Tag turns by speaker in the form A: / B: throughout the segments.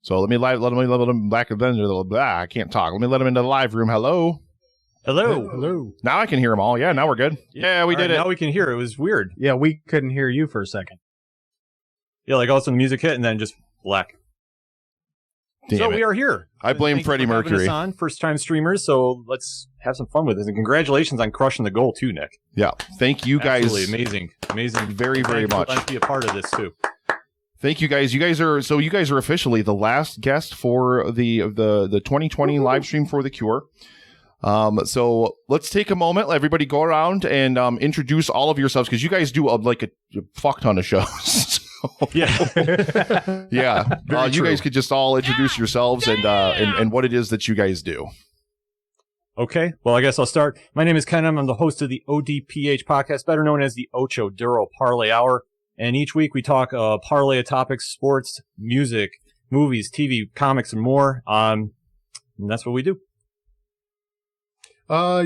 A: So let me let him back then. I can't talk. Let me let him into the live room. Hello.
B: Hello.
A: Now I can hear them all. Yeah, now we're good. Yeah, we did it.
B: Now we can hear. It was weird.
C: Yeah, we couldn't hear you for a second.
B: Yeah, like all of a sudden the music hit and then just black.
A: Damn it.
B: We are here.
A: I blame
B: Thank
A: Freddie
B: you for having
A: Mercury.
B: us on, first-time streamers, so let's have some fun with this. And congratulations on crushing the goal, too, Nick.
A: Yeah, thank you guys.
B: Absolutely amazing.
A: Very, very much.
B: Let's be a part of this, too.
A: Thank you guys. You guys are officially the last guest for the 2020 live stream for The Cure. So let's take a moment. Let everybody go around and introduce all of yourselves, because you guys do like a fuck ton of shows.
B: Yeah.
A: Yeah. You guys could just all introduce yourselves and what it is that you guys do.
B: Okay. Well, I guess I'll start. My name is Ken. I'm the host of the ODPH podcast, better known as the Ocho Duro Parlay Hour. And each week we talk parlay of topics, sports, music, movies, TV, comics, and more. And that's what we do.
D: My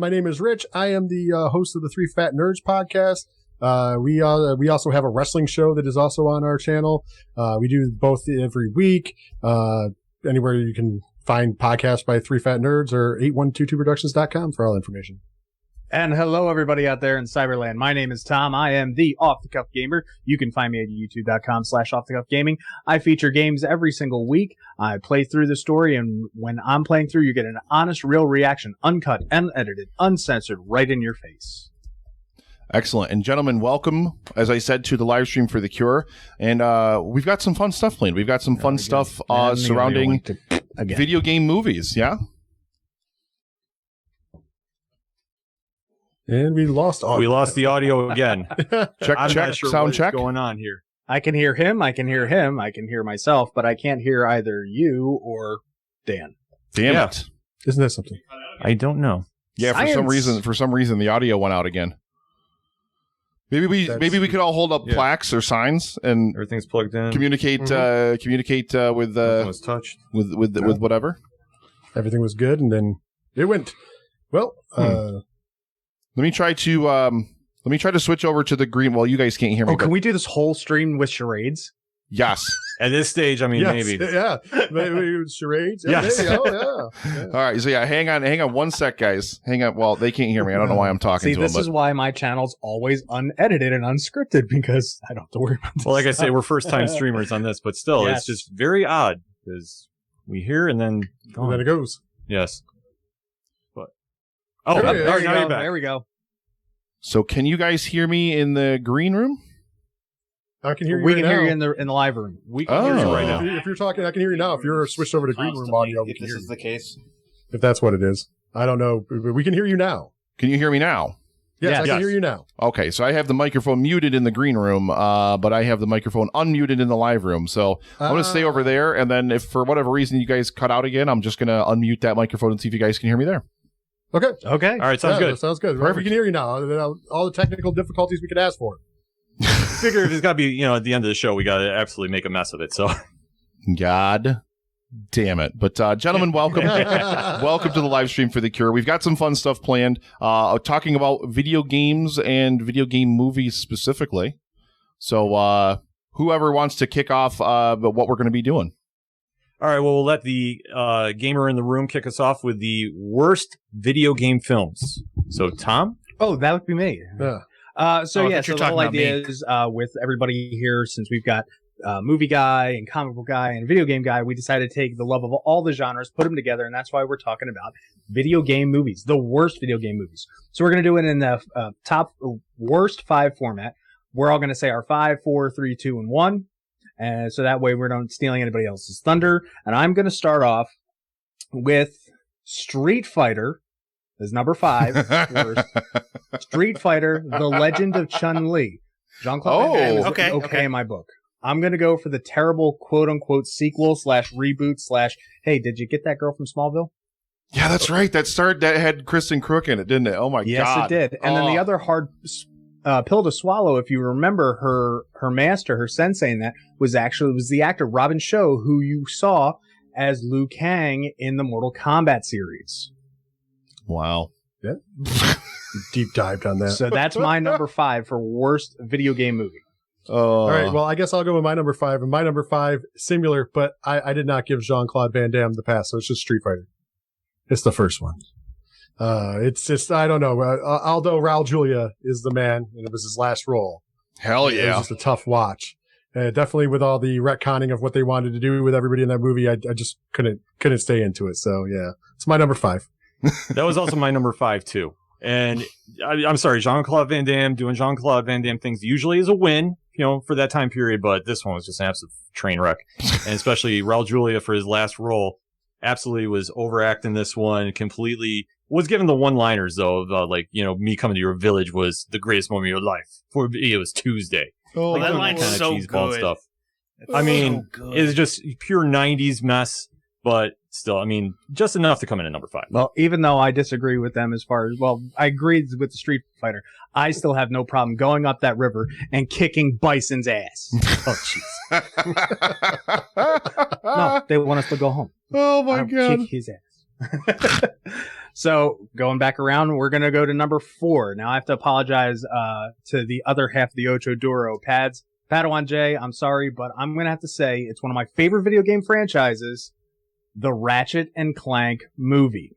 D: name is Rich. I am the host of the Three Fat Nerds podcast. We also have a wrestling show that is also on our channel. We do both every week. Anywhere you can find podcasts by Three Fat Nerds or 8122productions.com for all information.
C: And hello, everybody out there in Cyberland. My name is Tom. I am the Off the Cuff Gamer. You can find me at youtube.com/offthecuffgaming. I feature games every single week. I play through the story, and when I'm playing through, you get an honest, real reaction, uncut, unedited, uncensored, right in your face.
A: Excellent. And gentlemen, welcome, as I said, to the live stream for The Cure. And we've got some fun stuff planned. We've got some fun stuff surrounding video game movies. Yeah?
D: And we lost audio.
B: We lost the audio again.
A: Check,
B: Sure
A: sound check.
B: What's going on here?
C: I can hear him, I can hear him, I can hear myself, but I can't hear either you or Dan.
A: Damn it.
D: Isn't that something?
B: I don't know.
A: Yeah, for some reason the audio went out again. Maybe we could all hold up plaques or signs and
B: Everything's plugged in.
A: communicate with
B: Nothing was touched.
A: with whatever.
D: Everything was good, and then it went. Well,
A: Let me try to switch over to the green. Well, you guys can't hear me.
C: Oh, can we do this whole stream with charades?
A: Yes.
B: At this stage, I mean,
D: yes,
B: maybe.
D: Yeah. Maybe charades. Yeah,
B: Yes.
D: maybe. Oh, yeah.
A: All right. So hang on one sec, guys. Hang on. Well, they can't hear me. I don't know why I'm talking
C: See,
A: to them.
C: this is why my channel's always unedited and unscripted, because I don't have to worry about this.
B: Well, like I say, we're first-time streamers on this, but still,
C: Yes.
B: it's just very odd because we hear and then
D: And then it goes.
B: yes. But
D: There we
B: now you're
C: go.
B: back.
C: There we go.
A: So can you guys hear me in the green room?
D: I can hear you
C: We
D: right
C: can
D: now.
C: hear you in the live room.
B: We can hear you
A: Oh.
B: right now.
D: If you're talking, I can hear you now. If you're switched over to green room audio, we
E: if
D: can
E: this
D: hear
E: is
D: you.
E: the case.
D: If that's what it is. I don't know. But we can hear you now.
A: Can you hear me now?
D: Yes,
C: Yes.
D: I can hear you now.
A: Okay, so I have the microphone muted in the green room, but I have the microphone unmuted in the live room. So I'm going to stay over there, and then if for whatever reason you guys cut out again, I'm just going to unmute that microphone and see if you guys can hear me there.
D: Okay.
C: Okay.
B: All right, sounds good.
D: Sounds good.
A: Perfect.
D: We can hear you now. All the technical difficulties we could ask for.
B: Figure if it's got to be, at the end of the show, we got to absolutely make a mess of it. So
A: God damn it. But gentlemen, welcome. Welcome to the live stream for The Cure. We've got some fun stuff planned, talking about video games and video game movies specifically. So whoever wants to kick off what we're going to be doing.
B: all right, well, we'll let the gamer in the room kick us off with the worst video game films. So, Tom?
C: Oh, that would be me.
D: Yeah.
C: So
E: I thought
C: the
E: you were
C: whole
E: talking
C: idea
E: about
C: is with everybody here, since we've got movie guy and comic book guy and video game guy, we decided to take the love of all the genres, put them together, and that's why we're talking about video game movies, the worst video game movies. So we're going to do it in the top worst 5 format. We're all going to say our 5, 4, 3, 2, and 1. And so that way we're not stealing anybody else's thunder. And I'm going to start off with Street Fighter as number 5. Worst. Street Fighter, The Legend of Chun-Li. Jean-Claude Van Damme is okay in my book. I'm going to go for the terrible quote-unquote sequel / reboot / hey, did you get that girl from Smallville?
A: Yeah, that's right. That had Kristen Crook in it, didn't it? Oh, my God.
C: Yes, it did. And then the other hard pill to swallow, if you remember, her master, her sensei in that, was the actor Robin Shou, who you saw as Liu Kang in the Mortal Kombat series.
A: Wow.
D: Yeah. Deep dived on that.
C: So that's my number 5 for worst video game movie.
D: All right, well, I guess I'll go with my number 5. And my number 5, similar, but I did not give Jean-Claude Van Damme the pass, so it's just Street Fighter. It's the first one. It's just, I don't know. Although Raul Julia is the man, and it was his last role.
A: Hell
D: It
A: yeah.
D: was just a tough watch. Definitely with all the retconning of what they wanted to do with everybody in that movie, I just couldn't stay into it. So, yeah, it's my number 5.
B: That was also my number 5 too. And I'm sorry, Jean-Claude Van Damme doing Jean-Claude Van Damme things usually is a win, for that time period. But this one was just an absolute train wreck, and especially Raul Julia for his last role, absolutely was overacting this one completely. Was given the one-liners though, of me coming to your village was the greatest moment of your life. For me, it was Tuesday.
E: Oh, that line's
B: Kinda
E: so
B: cheeseball
E: good.
B: stuff.
E: It's
B: I mean,
E: so good.
B: it's just pure 90s mess, but still, I mean, just enough to come in at number 5.
C: Well, even though I disagree with them as far as, I agreed with the Street Fighter, I still have no problem going up that river and kicking Bison's ass.
B: Oh, jeez.
C: No, they want us to go home.
A: Oh my
C: I'll
A: god.
C: kick his ass. So going back around, we're going to go to number 4. Now I have to apologize to the other half of the Ocho Duro pads. Padawan J, I'm sorry, but I'm going to have to say it's one of my favorite video game franchises, the Ratchet and Clank movie.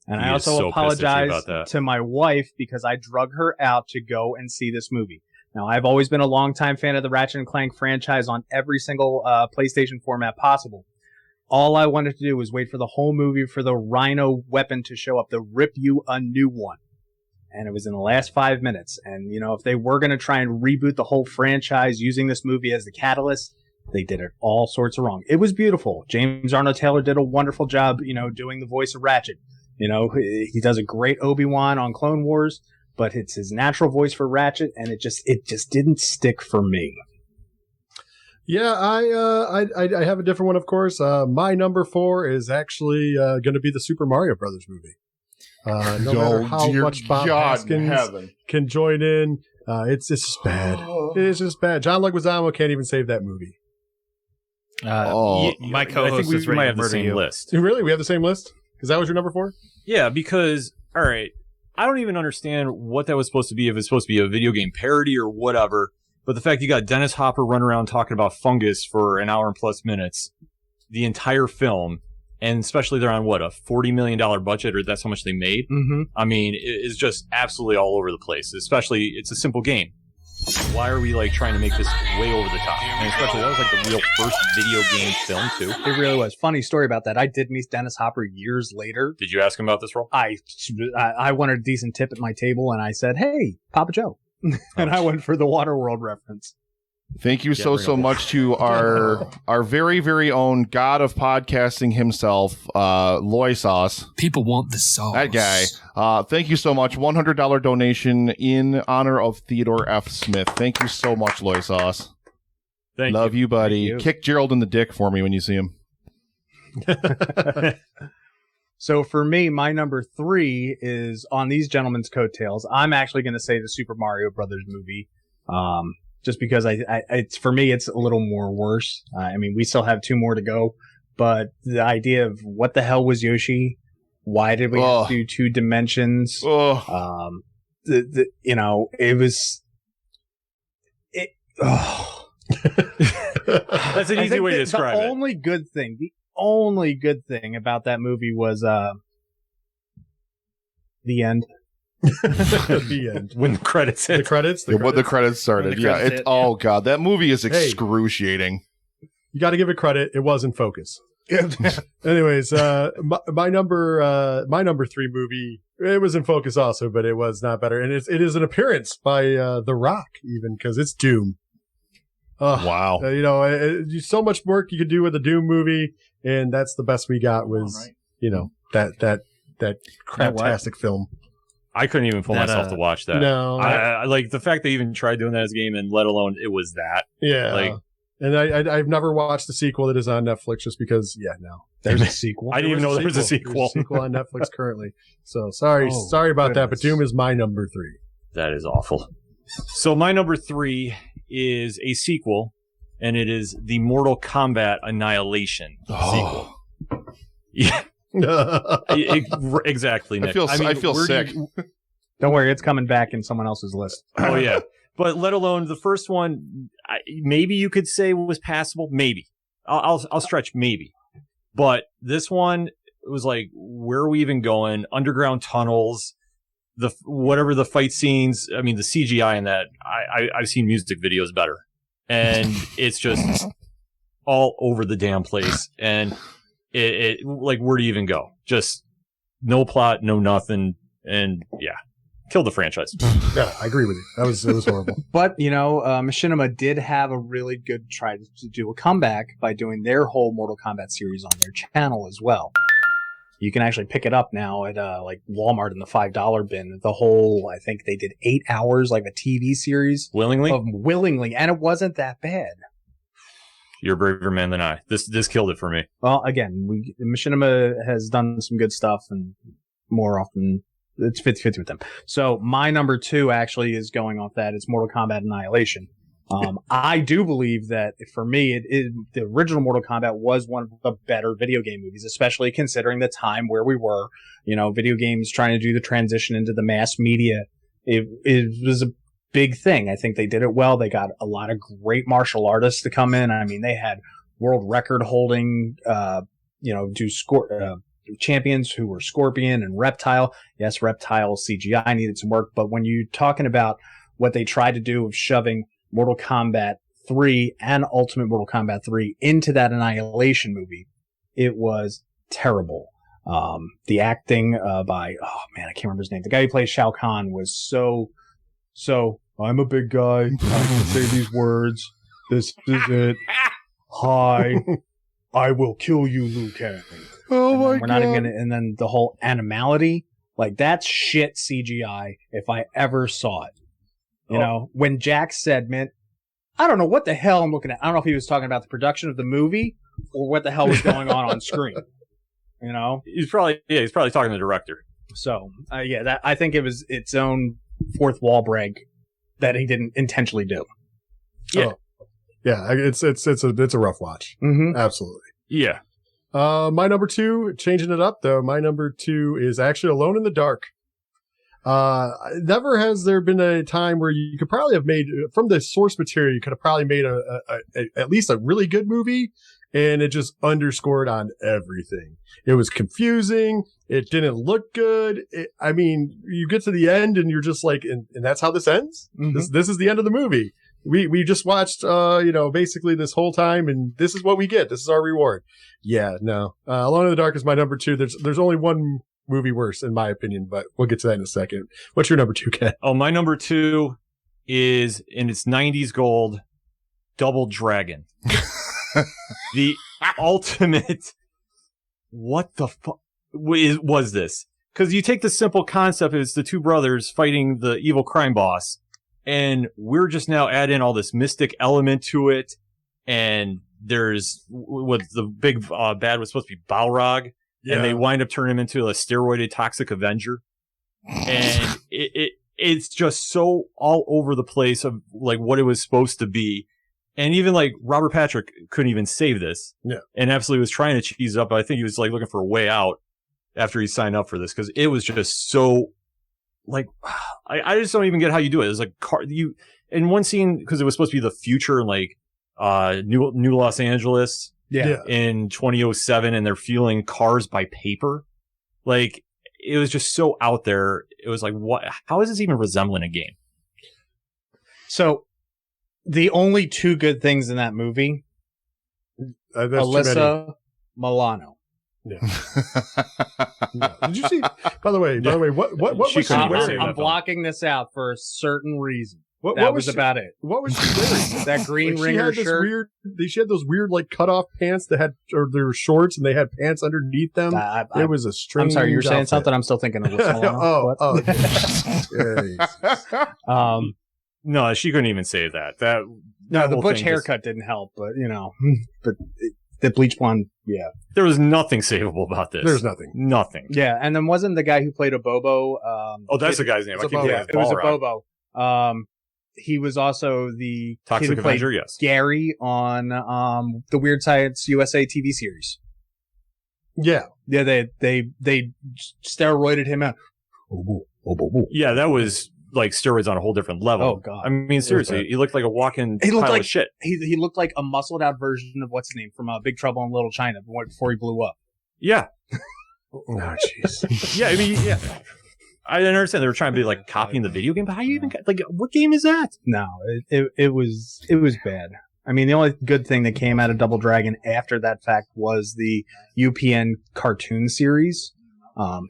C: And
B: He
C: I
B: is
C: also
B: so pissed at you
C: apologize
B: about that.
C: to my wife because I drug her out to go and see this movie. Now, I've always been a longtime fan of the Ratchet and Clank franchise on every single PlayStation format possible. All I wanted to do was wait for the whole movie for the Rhino weapon to show up, to rip you a new one. And it was in the last 5 minutes. And, if they were going to try and reboot the whole franchise using this movie as the catalyst, they did it all sorts of wrong. It was beautiful. James Arnold Taylor did a wonderful job, doing the voice of Ratchet. He does a great Obi-Wan on Clone Wars, but it's his natural voice for Ratchet, and it just didn't stick for me.
D: Yeah, I have a different one, of course. My number 4 is actually going to be the Super Mario Brothers movie. No matter how
A: dear
D: much Bob
A: God in
D: Haskins
A: heaven.
D: can join in, it's just bad. It's just bad. John Leguizamo can't even save that movie.
E: My
B: I
E: co-host
B: think
E: is
B: we
E: ready
B: might
E: to
B: have the
E: murder
B: same
E: you.
B: list.
D: Really? We have the same list? Is that what your number 4?
B: Yeah, because, all right, I don't even understand what that was supposed to be, if it's supposed to be a video game parody or whatever, but the fact you got Dennis Hopper running around talking about fungus for an hour and plus minutes, the entire film, and especially they're on, a $40 million budget, or that's how much they made?
C: Mm-hmm.
B: I mean, it's just absolutely all over the place, especially, it's a simple game. Why are we, trying to make this way over the top? And especially, that was, the real first video game film, too.
C: It really was. Funny story about that. I did meet Dennis Hopper years later.
B: Did you ask him about this role?
C: I wanted a decent tip at my table, and I said, "Hey, Papa Joe," and I went for the Waterworld reference.
A: Thank you so much to our very, very own god of podcasting himself, Loy Sauce.
F: People want the sauce.
A: That guy. Thank you so much. $100 donation in honor of Theodore F. Smith. Thank you so much, Loy Sauce. Love you, buddy.
C: Thank you.
A: Kick Gerald in the dick for me when you see him.
C: So for me, my number 3 is on these gentlemen's coattails. I'm actually going to say the Super Mario Brothers movie. Just because it's for me, it's a little more worse. I mean, we still have 2 more to go, but the idea of what the hell was Yoshi? Why did we have to do 2 dimensions?
A: Oh.
C: It was.
B: That's an easy way to describe
C: the
B: it.
C: only good thing about that movie was the end.
D: The end.
B: When the credits hit.
D: The credits?
A: When the credits started.
E: When the
A: Yeah.
E: credits hit,
A: Oh, God. That movie is excruciating.
D: You got to give it credit. It was in focus. Anyways, my number 3 movie, it was in focus also, but it was not better. And it is an appearance by The Rock, even, because it's Doom.
A: Wow.
D: So much work you could do with a Doom movie, and that's the best we got was, that craptastic film.
B: I couldn't even pull myself to watch that.
D: No.
B: I like the fact they even tried doing that as a game, and let alone it was that.
D: Yeah. And I've never watched the sequel that is on Netflix just because,
C: There's a sequel.
B: I didn't even know there was a sequel.
D: There's a sequel on Netflix currently. So sorry about that, but Doom is my number 3.
B: That is awful. So my number 3 is a sequel, and it is the Mortal Kombat Annihilation sequel. Yeah. Exactly, Nick.
A: I feel sick.
C: Don't worry, it's coming back in someone else's list.
B: Oh, yeah. But let alone the first one, maybe you could say was passable. Maybe I'll stretch maybe, but this one it was like, where are we even going? Underground tunnels, whatever the fight scenes. I mean, the CGI in that. I've seen music videos better, and it's just all over the damn place. And it like, where do you even go? Just no plot, no nothing, and yeah. Kill the franchise.
D: Yeah, I agree with you. It was horrible.
C: But, Machinima did have a really good try to do a comeback by doing their whole Mortal Kombat series on their channel as well. You can actually pick it up now at like Walmart in the $5 bin. The whole, I think they did 8 hours, like a TV series. Willingly, and it wasn't that bad.
B: You're a braver man than I. This killed it for me.
C: Well, again, Machinima has done some good stuff, and more often it's 50-50 with them. So my number 2 actually is going off that. It's Mortal Kombat Annihilation. I do believe that for me, the original Mortal Kombat was one of the better video game movies, especially considering the time where we were. Video games trying to do the transition into the mass media. It was a big thing. I think they did it well. They got a lot of great martial artists to come in. I mean, they had world record holding, champions who were Scorpion and Reptile. Yes, Reptile CGI needed some work, but when you're talking about what they tried to do of shoving Mortal Kombat 3 and Ultimate Mortal Kombat 3 into that Annihilation movie, it was terrible. The acting by, I can't remember his name. The guy who plays Shao Kahn was so, I'm a big guy. I'm going to say these words. This is it. Hi, I will kill you, Liu Kang.
A: Oh my God.
C: We're not even gonna, and then the whole animality, like that's shit CGI if I ever saw it. When Jack said, man, I don't know what the hell I'm looking at. I don't know if he was talking about the production of the movie or what the hell was going on screen.
B: He's probably talking to the director.
C: So, I think it was its own fourth wall break that he didn't intentionally do.
B: Yeah.
D: Oh. Yeah, it's a rough watch.
C: Mm-hmm.
D: Absolutely.
B: Yeah.
D: My number 2, changing it up though, my number 2 is actually Alone in the Dark. Never has there been a time where you could probably have made, from the source material, you could have probably made at least a really good movie, and it just underscored on everything. It was confusing. It didn't look good. You get to the end and you're just like, and that's how this ends? Mm-hmm. This is the end of the movie. We just watched, basically this whole time, and this is what we get. This is our reward. Yeah, no. Alone in the Dark is my number 2. There's only one movie worse, in my opinion, but we'll get to that in a second. What's your number 2, Ken?
B: Oh, my number 2 is, in its 90s gold, Double Dragon. The ultimate, what the fuck was this? Because you take the simple concept, it's the two brothers fighting the evil crime boss, and we're just now adding all this mystic element to it, and there's what the big bad was supposed to be Balrog, and they wind up turning him into a steroided toxic Avenger, and it's just so all over the place of like what it was supposed to be. And even like Robert Patrick couldn't even save this, and absolutely was trying to cheese up. I think he was like looking for a way out after he signed up for this, because it was just so like I just don't even get how you do it. It was like you in one scene, because it was supposed to be the future, like New Los Angeles, in 2007, and they're fueling cars by paper. Like it was just so out there. It was like, what? How is this even resembling a game?
C: So the only 2 good things in that movie, Alyssa Milano.
D: Yeah. Did you see? By the way, what was she wearing?
C: I'm blocking this out for a certain reason. What was about it.
D: What was she wearing?
C: That green ringer shirt.
D: She had those weird like cutoff pants that had, or they were shorts and they had pants underneath them. It was a strange.
C: I'm sorry, you're saying something. I'm still thinking of Alyssa Milano.
B: No, she couldn't even say that.
C: The butch haircut didn't help, but the bleach blonde,
B: there was nothing savable about this.
D: There's nothing.
C: Yeah, and then wasn't the guy who played Abobo?
B: That's the guy's name.
C: It was Abobo. He was also the
B: Toxic Avenger. Yes,
C: Gary on the Weird Science USA TV series.
D: Yeah.
C: They steroided him out.
B: Yeah, that was like steroids on a whole different level.
C: Oh God!
B: I mean, seriously, he looked like a walking
C: He looked
B: pile
C: like
B: of shit.
C: He looked like a muscled out version of what's his name from Big Trouble in Little China before he blew up.
B: Yeah,
D: Oh, jeez.
B: yeah. I mean, yeah. I didn't understand they were trying to be like copying the video game, but how you even like what game is that?
C: No, it was bad. I mean, the only good thing that came out of Double Dragon after that fact was the UPN cartoon series.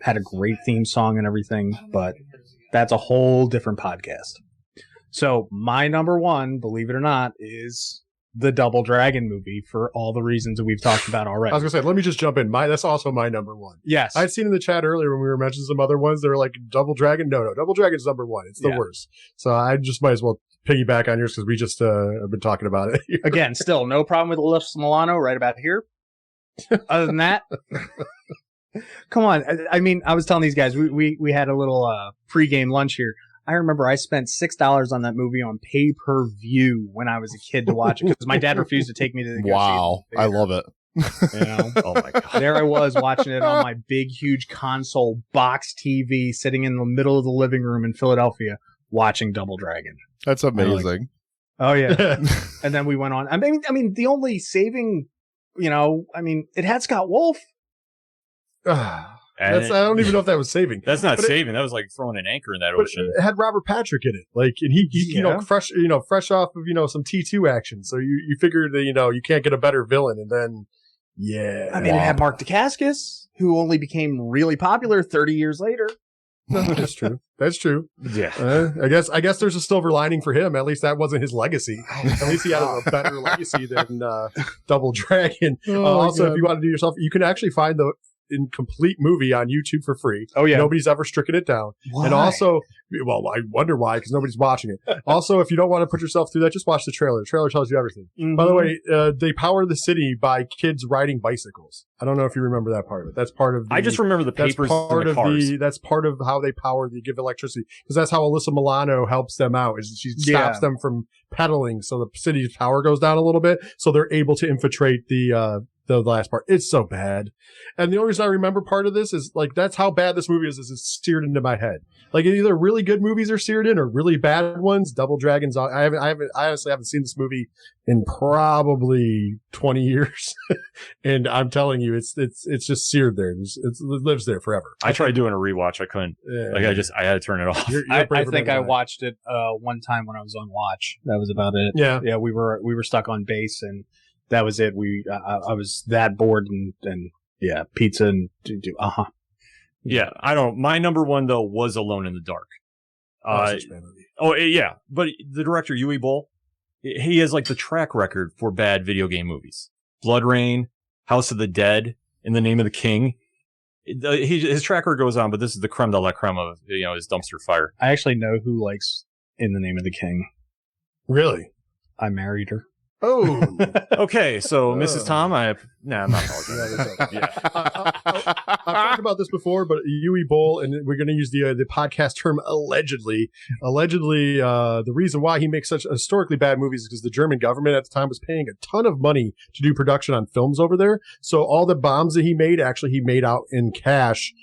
C: Had a great theme song and everything, but that's a whole different podcast. So my number one, believe it or not, is the Double Dragon movie for all the reasons that we've talked about already.
D: I was gonna say, let me just jump in. That's also my number one.
C: Yes.
D: I'd seen in the chat earlier when we were mentioning some other ones. They were like Double Dragon. No, Double Dragon's number one. It's the worst. So I just might as well piggyback on yours because we just have been talking about it.
C: Again, still no problem with Alyssa Milano right about here. Other than that, come on. I mean, I was telling these guys we had a little pre-game lunch here. I remember I spent $6 on that movie on pay-per-view when I was a kid to watch it because my dad refused to take me to the
A: Wow, I love it.
C: You know? Oh my God. There I was watching it on my big, huge console box TV sitting in the middle of the living room in Philadelphia watching Double Dragon.
A: That's amazing.
C: Oh, yeah. And then we went on. I mean, the only saving, it had Scott Wolf.
D: I don't even know if that was saving.
B: That's not saving. That was like throwing an anchor in that
D: But
B: ocean.
D: it had Robert Patrick in it, like, and he fresh off of some T2 action. So you figured that you can't get a better villain, and then
C: I mean, it had Mark Dacascos, who only became really popular 30 years later.
D: That's true. That's true.
B: Yeah.
D: I guess there's a silver lining for him. At least that wasn't his legacy. At least he had a better legacy than Double Dragon. Also, if you want to do yourself, you can actually find the complete movie on YouTube for free.
C: Oh yeah,
D: nobody's ever stricken it down.
C: Why?
D: And also, well, I wonder why, because nobody's watching it. Also, if you don't want to put yourself through that, just watch the trailer. The trailer tells you everything. Mm-hmm. By the way, they power the city by kids riding bicycles. I don't know if you remember that part of it. That's part of.
B: I just remember the papers and the cars.
D: That's part of how they give electricity, because that's how Alyssa Milano helps them out. Is she stops them from pedaling, so the city's power goes down a little bit, so they're able to infiltrate the last part. It's so bad. And the only reason I remember part of this is like, that's how bad this movie is it's seared into my head. Like, either really good movies are seared in or really bad ones. Double Dragons. I honestly haven't seen this movie in probably 20 years. And I'm telling you, it's just seared there. It lives there forever.
B: I tried doing a rewatch. I couldn't. I had to turn it off.
C: I think I watched it one time when I was on watch. That was about it.
D: Yeah.
C: We were stuck on base, and that was it. I was that bored, and pizza and
B: Yeah, my number one though was Alone in the Dark. But the director Yui Boll, he has like the track record for bad video game movies. Blood Rain, House of the Dead, In the Name of the King. His track record goes on, but this is the creme de la creme of his dumpster fire.
C: I actually know who likes In the Name of the King.
D: Really?
C: I married her.
D: Oh,
B: okay. So, Mrs. Tom, I'm not apologizing.
D: I've talked about this before, but Yui Boll, and we're going to use the podcast term allegedly. Allegedly, the reason why he makes such historically bad movies is because the German government at the time was paying a ton of money to do production on films over there. So all the bombs that he made out in cash.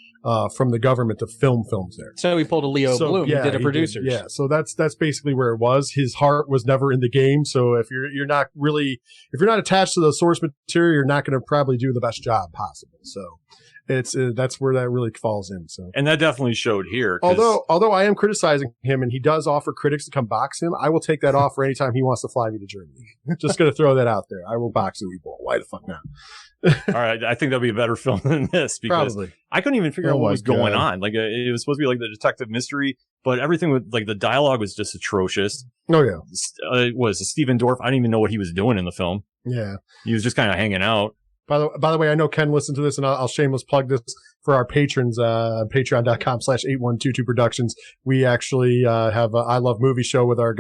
D: From the government to film films there.
C: So he pulled a Leo Bloom.
D: Yeah,
C: he did a producer.
D: Yeah, so that's basically where it was. His heart was never in the game. So if you're not attached to the source material, you're not going to probably do the best job possible. So it's that's where that really falls in. So,
B: and that definitely showed here.
D: Although I am criticizing him, and he does offer critics to come box him, I will take that offer anytime he wants to fly me to Germany. Just going to throw that out there. I will box Yui Boll. Why the fuck not?
B: All right, I think that'll be a better film than this because
D: probably.
B: I couldn't even figure out what was going on. Like it was supposed to be like the detective mystery, but everything with like the dialogue was just atrocious.
D: Oh yeah,
B: was Steven Dorff? I didn't even know what he was doing in the film.
D: Yeah,
B: he was just kind of hanging out.
D: By the way, I know Ken listened to this, and I'll shameless plug this for our patrons, patreon.com/8122productions. We actually have a I Love Movie show with our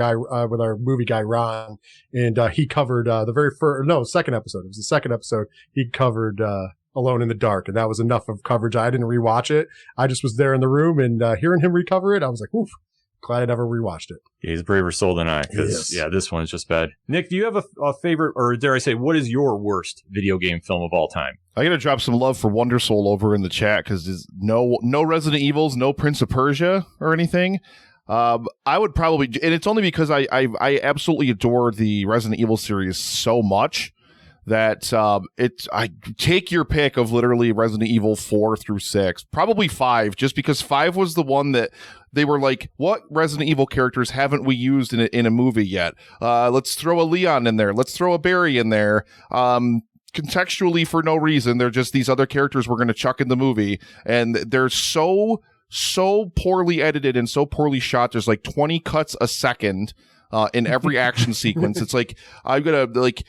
D: movie guy, Ron, and he covered the second episode. It was the second episode. He covered Alone in the Dark, and that was enough of coverage. I didn't rewatch it. I just was there in the room, and hearing him recover it, I was like, oof. Glad I never rewatched it.
B: Yeah, he's a braver soul than I. Because this one is just bad. Nick, do you have a favorite, or dare I say, what is your worst video game film of all time?
A: I got to drop some love for Wonder Soul over in the chat because there's no Resident Evils, no Prince of Persia or anything. I would probably, and it's only because I absolutely adore the Resident Evil series so much that I take your pick of literally Resident Evil 4 through 6, probably 5, just because 5 was the one that they were like, what Resident Evil characters haven't we used in a movie yet? Let's throw a Leon in there. Let's throw a Barry in there. Contextually for no reason. They're just these other characters we're going to chuck in the movie. And they're so poorly edited and so poorly shot. There's like 20 cuts a second in every action sequence. It's like, I'm going to like,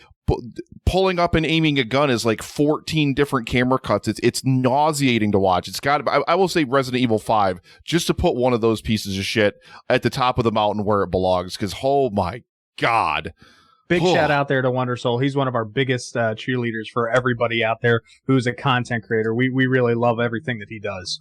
A: pulling up and aiming a gun is like 14 different camera cuts. It's nauseating to watch. It's got, I will say Resident Evil 5, just to put one of those pieces of shit at the top of the mountain where it belongs. Because, oh my God.
C: Big shout out there to Wonder Soul. He's one of our biggest cheerleaders for everybody out there who's a content creator. We really love everything that he does.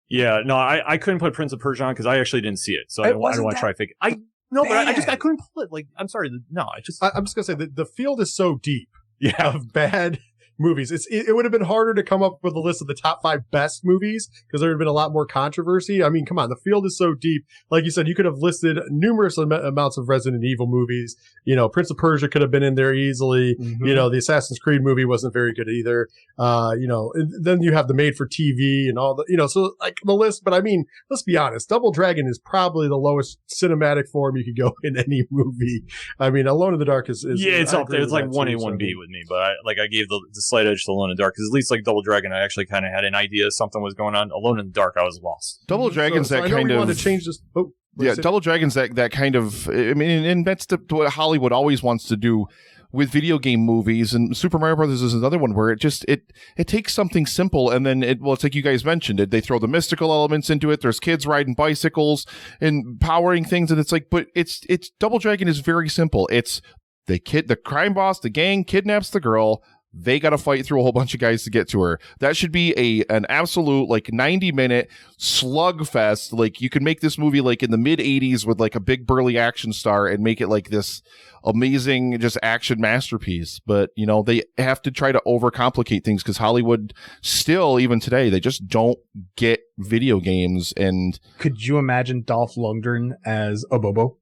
B: Yeah, no, I couldn't put Prince of Persia on because I actually didn't see it. So I don't want to try to figure it. No, but I couldn't pull it. Like, I'm sorry. No,
D: I'm just going to say that the field is so deep
B: yeah.
D: of bad movies. It would have been harder to come up with a list of the top 5 best movies because there would have been a lot more controversy. I mean, come on, the field is so deep. Like you said, you could have listed numerous amounts of Resident Evil movies. You know, Prince of Persia could have been in there easily. Mm-hmm. You know, the Assassin's Creed movie wasn't very good either. You know, and then you have the made for TV and all the, you know, so like the list. But I mean, let's be honest, Double Dragon is probably the lowest cinematic form you could go in any movie. I mean, Alone in the Dark is
B: yeah, it's up there. It's like 1A, 1B with me, but I gave the slight edge to Alone in the Dark because at least like Double Dragon, I actually kind of had an idea something was going on. Alone in the Dark, I was lost.
A: Double Dragon's that kind of.
D: Want to change this. Oh,
A: yeah, Double Dragon's that kind of. I mean, and that's what Hollywood always wants to do with video game movies, and Super Mario Brothers is another one where it takes something simple and then it's like you guys mentioned it. They throw the mystical elements into it. There's kids riding bicycles and powering things, and it's like, but it's Double Dragon is very simple. It's the crime boss, the gang kidnaps the girl. They got to fight through a whole bunch of guys to get to her. That should be an absolute like 90-minute slugfest. Like you could make this movie like in the mid 80s with like a big burly action star and make it like this amazing just action masterpiece. But you know, they have to try to overcomplicate things because Hollywood still, even today, they just don't get video games. And
C: could you imagine Dolph Lundgren as a Bobo?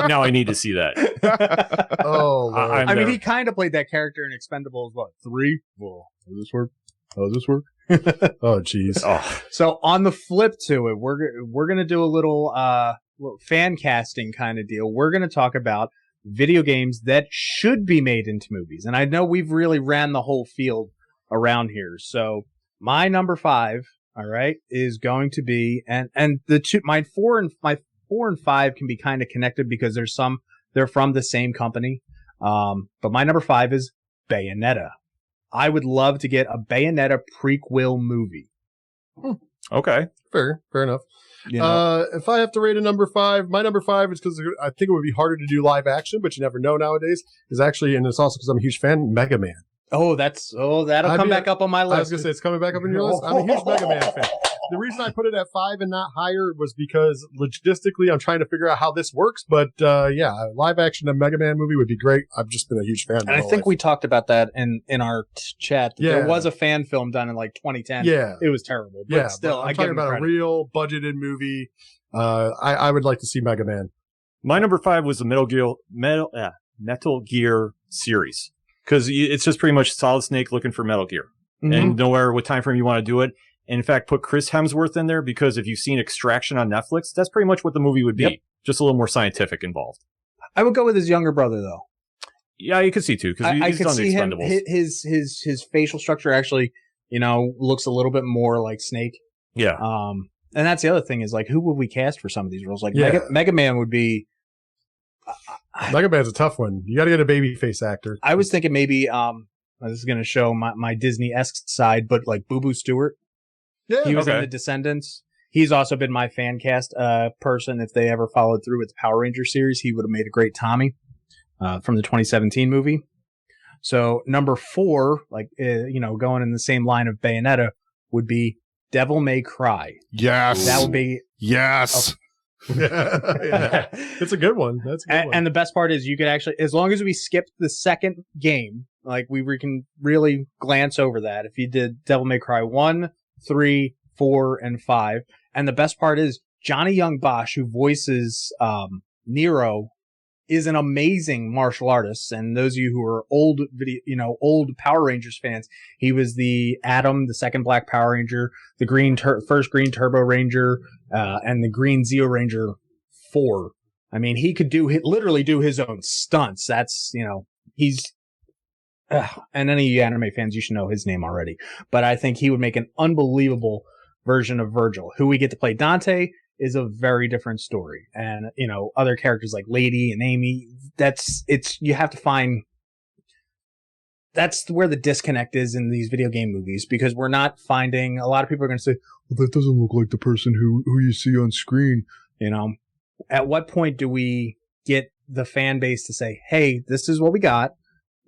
B: Now I need to see that.
D: Oh, Lord.
C: I mean, he kind of played that character in Expendables. What 3? Well, how does this work? How does this work?
D: Oh, jeez.
B: Oh.
C: So on the flip to it, we're gonna do a little fan casting kind of deal. We're gonna talk about video games that should be made into movies, and I know we've really ran the whole field around here. So my number 5. All right, is going to be and the two my 4 and 5 can be kind of connected because they're from the same company. But my number 5 is Bayonetta. I would love to get a Bayonetta prequel movie.
B: Okay,
D: fair enough.
C: You know?
D: If I have to rate a number 5, my number 5 is because I think it would be harder to do live action, but you never know nowadays. Is actually, and it's also because I'm a huge fan, Mega Man.
C: That'll come back up on my list.
D: I was going to say, it's coming back up on your list. I'm a huge Mega Man fan. The reason I put it at 5 and not higher was because logistically I'm trying to figure out how this works. But yeah, live action a Mega Man movie would be great. I've just been a huge fan.
C: And I think we talked about that in our chat.
D: Yeah.
C: There was a fan film done in like 2010.
D: Yeah.
C: It was terrible. But still,
D: I'm talking about a real budgeted movie. I would like to see Mega Man.
B: My number 5 was the Metal Gear series. Because it's just pretty much Solid Snake looking for Metal Gear. Mm-hmm. And nowhere what time frame you want to do it. And in fact, put Chris Hemsworth in there because if you've seen Extraction on Netflix, that's pretty much what the movie would be. Yep. Just a little more scientific involved.
C: I would go with his younger brother, though.
B: Yeah, you could see, too, because he's done the Expendables.
C: His facial structure actually, looks a little bit more like Snake.
B: Yeah.
C: And that's the other thing is, like, who would we cast for some of these roles? Like, Mega Man would be...
D: Mega Man's a tough one. You got to get a babyface actor.
C: I was thinking maybe this is going to show my Disney-esque side, but like Boo Boo Stewart.
D: Yeah,
C: he was in The Descendants. He's also been my fan cast person. If they ever followed through with the Power Ranger series, he would have made a great Tommy from the 2017 movie. So number 4, like going in the same line of Bayonetta, would be Devil May Cry.
A: Yes,
C: that would be
A: yes.
D: Yeah. It's a good one. That's a good one.
C: And the best part is you could actually, as long as we skipped the second game, like we can really glance over that. If you did Devil May Cry 1, 3, 4, and 5, And the best part is Johnny Young Bosch, who voices Nero, is an amazing martial artist. And those of you who are old old Power Rangers fans, he was the Atom, the second Black Power Ranger, the first Green Turbo Ranger, and the Green Zeo Ranger 4. I mean, he could literally do his own stunts. That's, he's, and any of you anime fans, you should know his name already. But I think he would make an unbelievable version of Virgil. Who we get to play Dante is a very different story. And, other characters like Lady and Amy, you have to find, that's where the disconnect is in these video game movies, because we're not finding, a lot of people are going to say, well, that doesn't look like the person who you see on screen. At what point do we get the fan base to say, hey, this is what we got,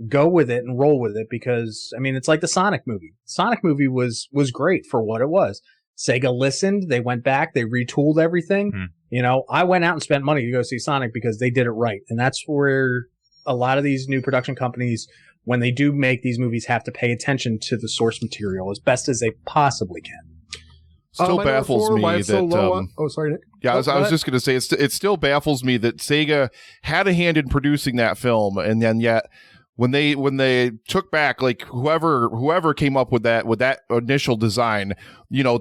C: go with it and roll with it? Because, it's like the Sonic movie. Sonic movie was great for what it was. Sega listened, they went back, they retooled everything. I went out and spent money to go see Sonic because they did it right. And that's where a lot of these new production companies, when they do make these movies, have to pay attention to the source material as best as they possibly can.
A: Still baffles me that.
D: Sorry, Nick.
A: Yeah, I was just going to say it still baffles me that Sega had a hand in producing that film, and then yet when they took back, like whoever came up with that initial design,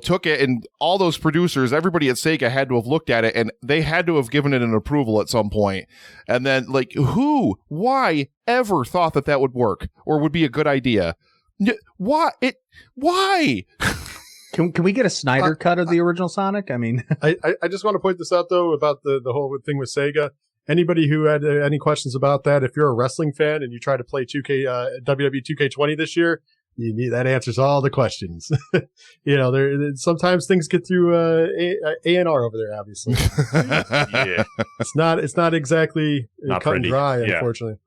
A: took it, and all those producers, everybody at Sega had to have looked at it, and they had to have given it an approval at some point. And then, why ever thought that would work or would be a good idea? Why?
C: Can we get a Snyder cut of the original Sonic?
D: I just want to point this out, though, about the whole thing with Sega. Anybody who had any questions about that, if you're a wrestling fan and you try to play WWE 2K20 this year, that answers all the questions. Sometimes things get through A&R over there, obviously.
B: Yeah.
D: It's not exactly
B: not
D: cut
B: pretty.
D: And dry, unfortunately.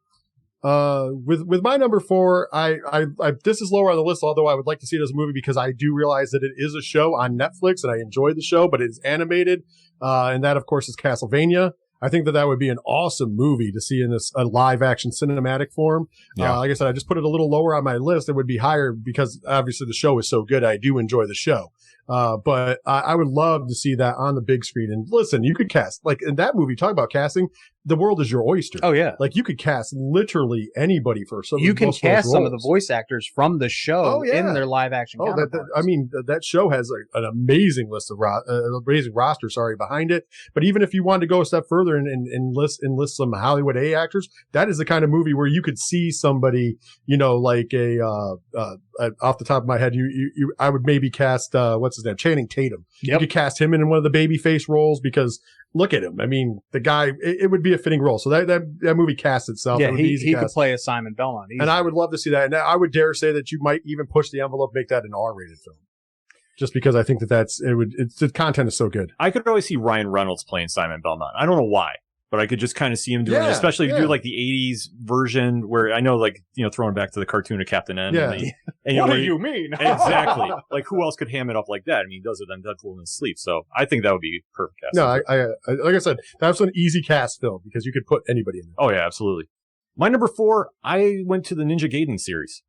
D: With my number 4, I this is lower on the list, although I would like to see it as a movie because I do realize that it is a show on Netflix and I enjoy the show, but it's animated. And that, of course, is Castlevania. I think that would be an awesome movie to see in a live action cinematic form.
A: Yeah.
D: Like I said, I just put it a little lower on my list. It would be higher because obviously the show is so good. I do enjoy the show. But I would love to see that on the big screen. And listen, you could cast, like in that movie, talk about casting, the world is your oyster.
C: Oh, yeah.
D: Like you could cast literally anybody for some
C: You can cast some of the
D: roles.
C: voice actors from the show in their live action counterparts.
D: That show has an amazing list of amazing roster, behind it. But even if you wanted to go a step further and enlist some Hollywood A actors, that is the kind of movie where you could see somebody, like off the top of my head, I would maybe cast what's his name, Channing Tatum.
C: Yep.
D: You could cast him in one of the baby face roles because look at him. The guy, it would be a fitting role. So that movie casts itself.
C: Yeah,
D: it would be easy
C: he
D: cast.
C: could play a Simon Belmont.
D: And I would love to see that. And I would dare say that you might even push the envelope, make that an R-rated film. Just because I think the content is so good.
B: I could always see Ryan Reynolds playing Simon Belmont. I don't know why, but I could just kind of see him doing it, especially if you do like the 80s version where I know, throwing back to the cartoon of Captain N.
D: Yeah.
B: And
C: What do you mean?
B: Exactly. Like, who else could ham it up like that? He does it on Deadpool in his sleep. So I think that would be perfect casting.
D: No, I like I said, that's an easy cast film because you could put anybody in it.
B: Oh, yeah, absolutely. My number 4, I went to the Ninja Gaiden series.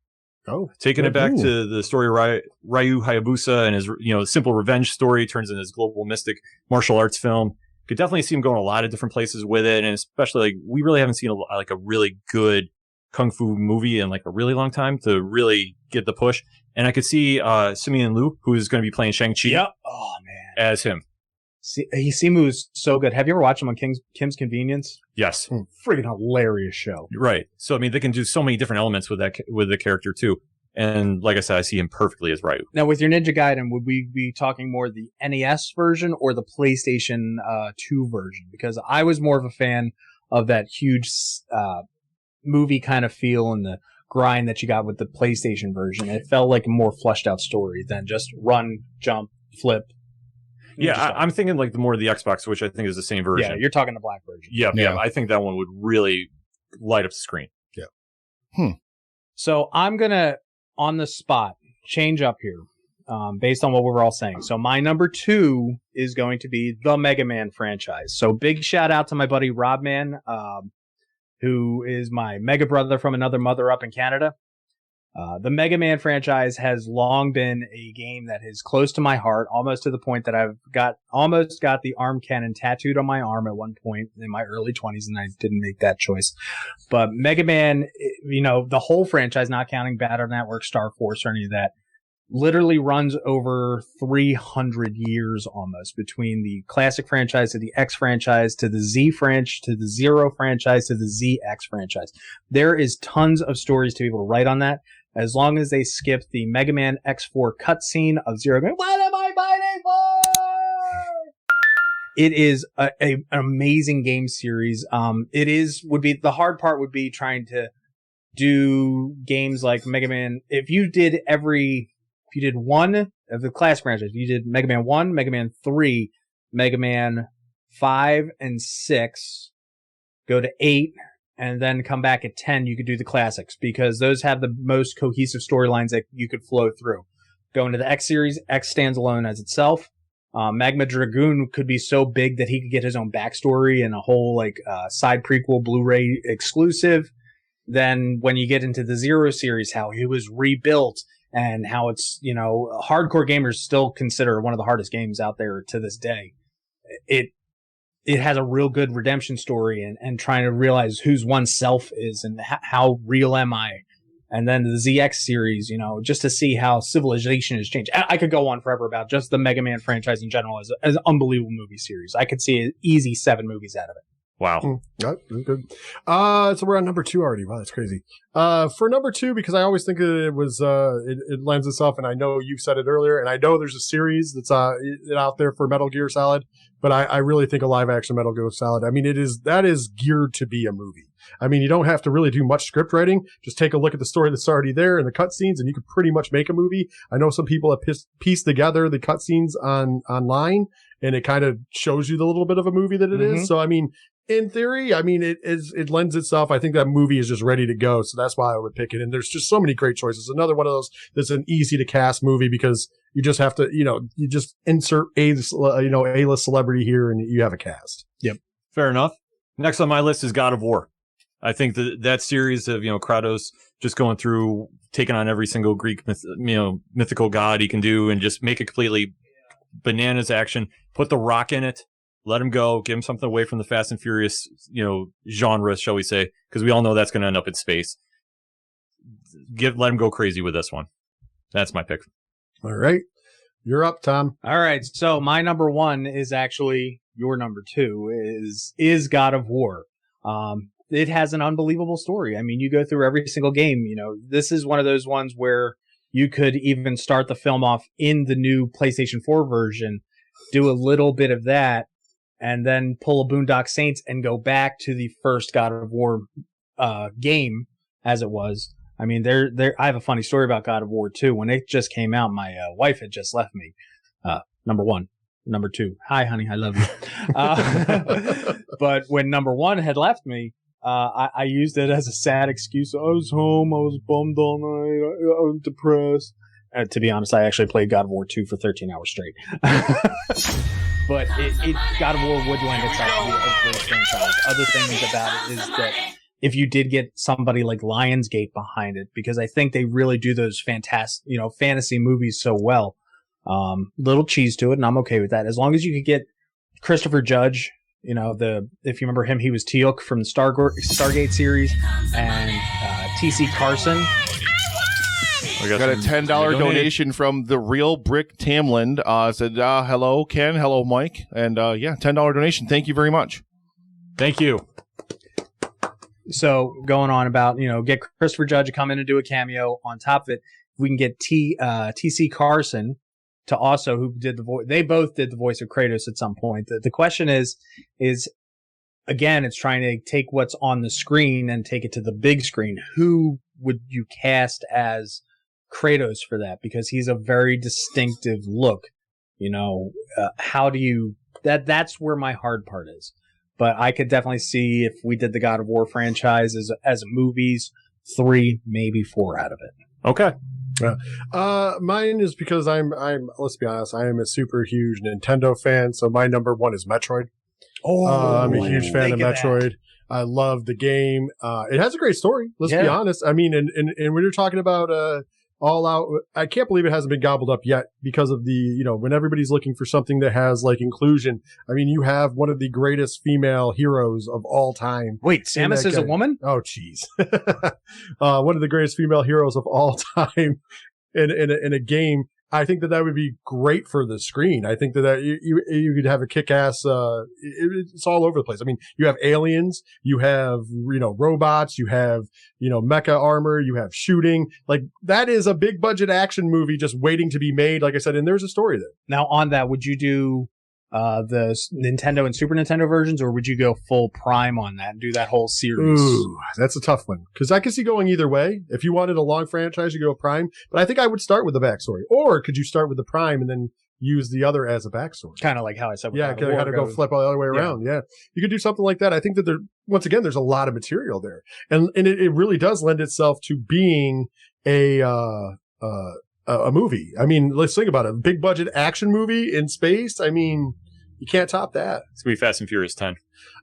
D: Oh,
B: Taking it back to the story of Ryu Hayabusa and his, simple revenge story turns into this global mystic martial arts film. Could definitely see him going a lot of different places with it. And especially, we really haven't seen a really good kung fu movie in a really long time to really get the push. And I could see Simeon Liu, who is going to be playing Shang-Chi.
C: Yep. Oh, man.
B: As him.
C: Simu's so good. Have you ever watched him on Kim's Convenience?
B: Yes.
C: Freaking hilarious show.
B: Right. So, they can do so many different elements with the character, too. And like I said, I see him perfectly as Ryu.
C: Now, with your Ninja Gaiden, would we be talking more the NES version or the PlayStation 2 version? Because I was more of a fan of that huge movie kind of feel and the grind that you got with the PlayStation version. It felt like a more fleshed out story than just run, jump, flip.
B: Yeah, I'm thinking the more of the Xbox, which I think is the same version.
C: Yeah, you're talking the black version.
B: Yeah. I think that one would really light up the screen.
D: Yeah.
C: So I'm going to, on the spot, change up here based on what we were all saying. So my number 2 is going to be the Mega Man franchise. So big shout out to my buddy Rob Man, who is my mega brother from another mother up in Canada. The Mega Man franchise has long been a game that is close to my heart, almost to the point that I've almost got the arm cannon tattooed on my arm at one point in my early 20s, and I didn't make that choice. But Mega Man, the whole franchise, not counting Battle Network, Star Force, or any of that, literally runs over 300 years almost, between the classic franchise to the X franchise to the Z franchise to the Zero franchise to the ZX franchise. There is tons of stories to be able to write on that, as long as they skip the Mega Man X4 cutscene of Zero going, "What am I fighting for?" It is an amazing game series. The hard part would be trying to do games like Mega Man. If you did one of the classic franchise, you did Mega Man 1, Mega Man 3, Mega Man 5 and 6, go to 8, and then come back at 10, you could do the classics, because those have the most cohesive storylines that you could flow through. Going to the X series, X stands alone as itself. Magma Dragoon could be so big that he could get his own backstory and a whole side prequel Blu-ray exclusive. Then when you get into the Zero series, how he was rebuilt, and how it's, hardcore gamers still consider one of the hardest games out there to this day. It has a real good redemption story and trying to realize whose oneself is and how real am I. And then the ZX series, just to see how civilization has changed. I could go on forever about just the Mega Man franchise in general as an unbelievable movie series. I could see an easy 7 movies out of it.
B: Wow.
D: Yep, good. So we're on number 2 already. Wow, that's crazy. For number 2, because I always think it was, it lends itself, and I know you said it earlier, and I know there's a series that's out there for Metal Gear Solid, but I really think a live action Metal Gear Solid, I mean, that is geared to be a movie. I mean, you don't have to really do much script writing. Just take a look at the story that's already there and the cutscenes, and you could pretty much make a movie. I know some people have pieced together the cutscenes online, and it kind of shows you the little bit of a movie that it is. So, I mean, in theory, I mean, it lends itself. I think that movie is just ready to go. So that's why I would pick it. And there's just so many great choices. Another one of those that's an easy to cast movie, because you just have to, you just insert A-list celebrity here and you have a cast.
B: Yep. Fair enough. Next on my list is God of War. I think that series of, Kratos just going through, taking on every single Greek, mythical god he can do, and just make it completely bananas action. Put The Rock in it. Let him go. Give him something away from the Fast and Furious, genre, shall we say, because we all know that's going to end up in space. Let him go crazy with this one. That's my pick.
D: All right. You're up, Tom.
C: All right. So my number 1 is actually your number 2 is God of War. It has an unbelievable story. I mean, you go through every single game. This is one of those ones where you could even start the film off in the new PlayStation 4 version, do a little bit of that, and then pull a Boondock Saints and go back to the first God of War game as it was. I mean, I have a funny story about God of War 2. When it just came out, my wife had just left me. Number 1. Number 2. Hi, honey, I love you. But when number 1 had left me, I used it as a sad excuse. I was home. I was bummed all night. I was depressed. To be honest, I actually played God of War 2 for 13 hours straight. But God of War would lend itself to a great franchise. Other things about it is that if you did get somebody like Lionsgate behind it, because I think they really do those fantastic, fantasy movies so well. Little cheese to it, and I'm okay with that. As long as you could get Christopher Judge, if you remember him, he was Teal'c from the Stargate series, and T.C. Carson.
A: We got a $10 donation from the Real Brick Tamland. Said, hello, Ken. Hello, Mike. And $10 donation. Thank you very much.
B: Thank you.
C: So going on about, get Christopher Judge to come in and do a cameo. On top of it, we can get T.C. Carson to also, who did the voice. They both did the voice of Kratos at some point. The question is again, it's trying to take what's on the screen and take it to the big screen. Who would you cast as Kratos for that? Because he's a very distinctive look. How do you, that's where my hard part is. But I could definitely see if we did the God of War franchise as movies, 3, maybe 4 out of it.
B: Okay.
D: Mine is because I'm let's be honest, I am a super huge Nintendo fan, so my number 1 is Metroid. I'm a huge fan of Metroid. I love the game. It has a great story. Let's be honest. I mean, and when you're talking about All Out, I can't believe it hasn't been gobbled up yet because of the, when everybody's looking for something that has like inclusion. I mean, you have one of the greatest female heroes of all time.
C: Wait, Samus is a woman?
D: Oh, jeez. One of the greatest female heroes of all time in a game. I think that would be great for the screen. I think that you could have a kick-ass, it's all over the place. I mean, you have aliens, you have, robots, you have, mecha armor, you have shooting. Like, that is a big budget action movie just waiting to be made, like I said, and there's a story there.
C: Now, on that, would you do the Nintendo and Super Nintendo versions, or would you go full Prime on that and do that whole series?
D: Ooh, that's a tough one. Because I can see going either way. If you wanted a long franchise, you go Prime. But I think I would start with the backstory. Or could you start with the Prime and then use the other as a backstory?
C: Kind of like how I said.
D: Yeah, kind of go flip all the other way around. Yeah. You could do something like that. I think that once again, there's a lot of material there. And it really does lend itself to being a movie. I mean, let's think about it. Big budget action movie in space. I mean, you can't top that.
B: It's going to be Fast and Furious 10.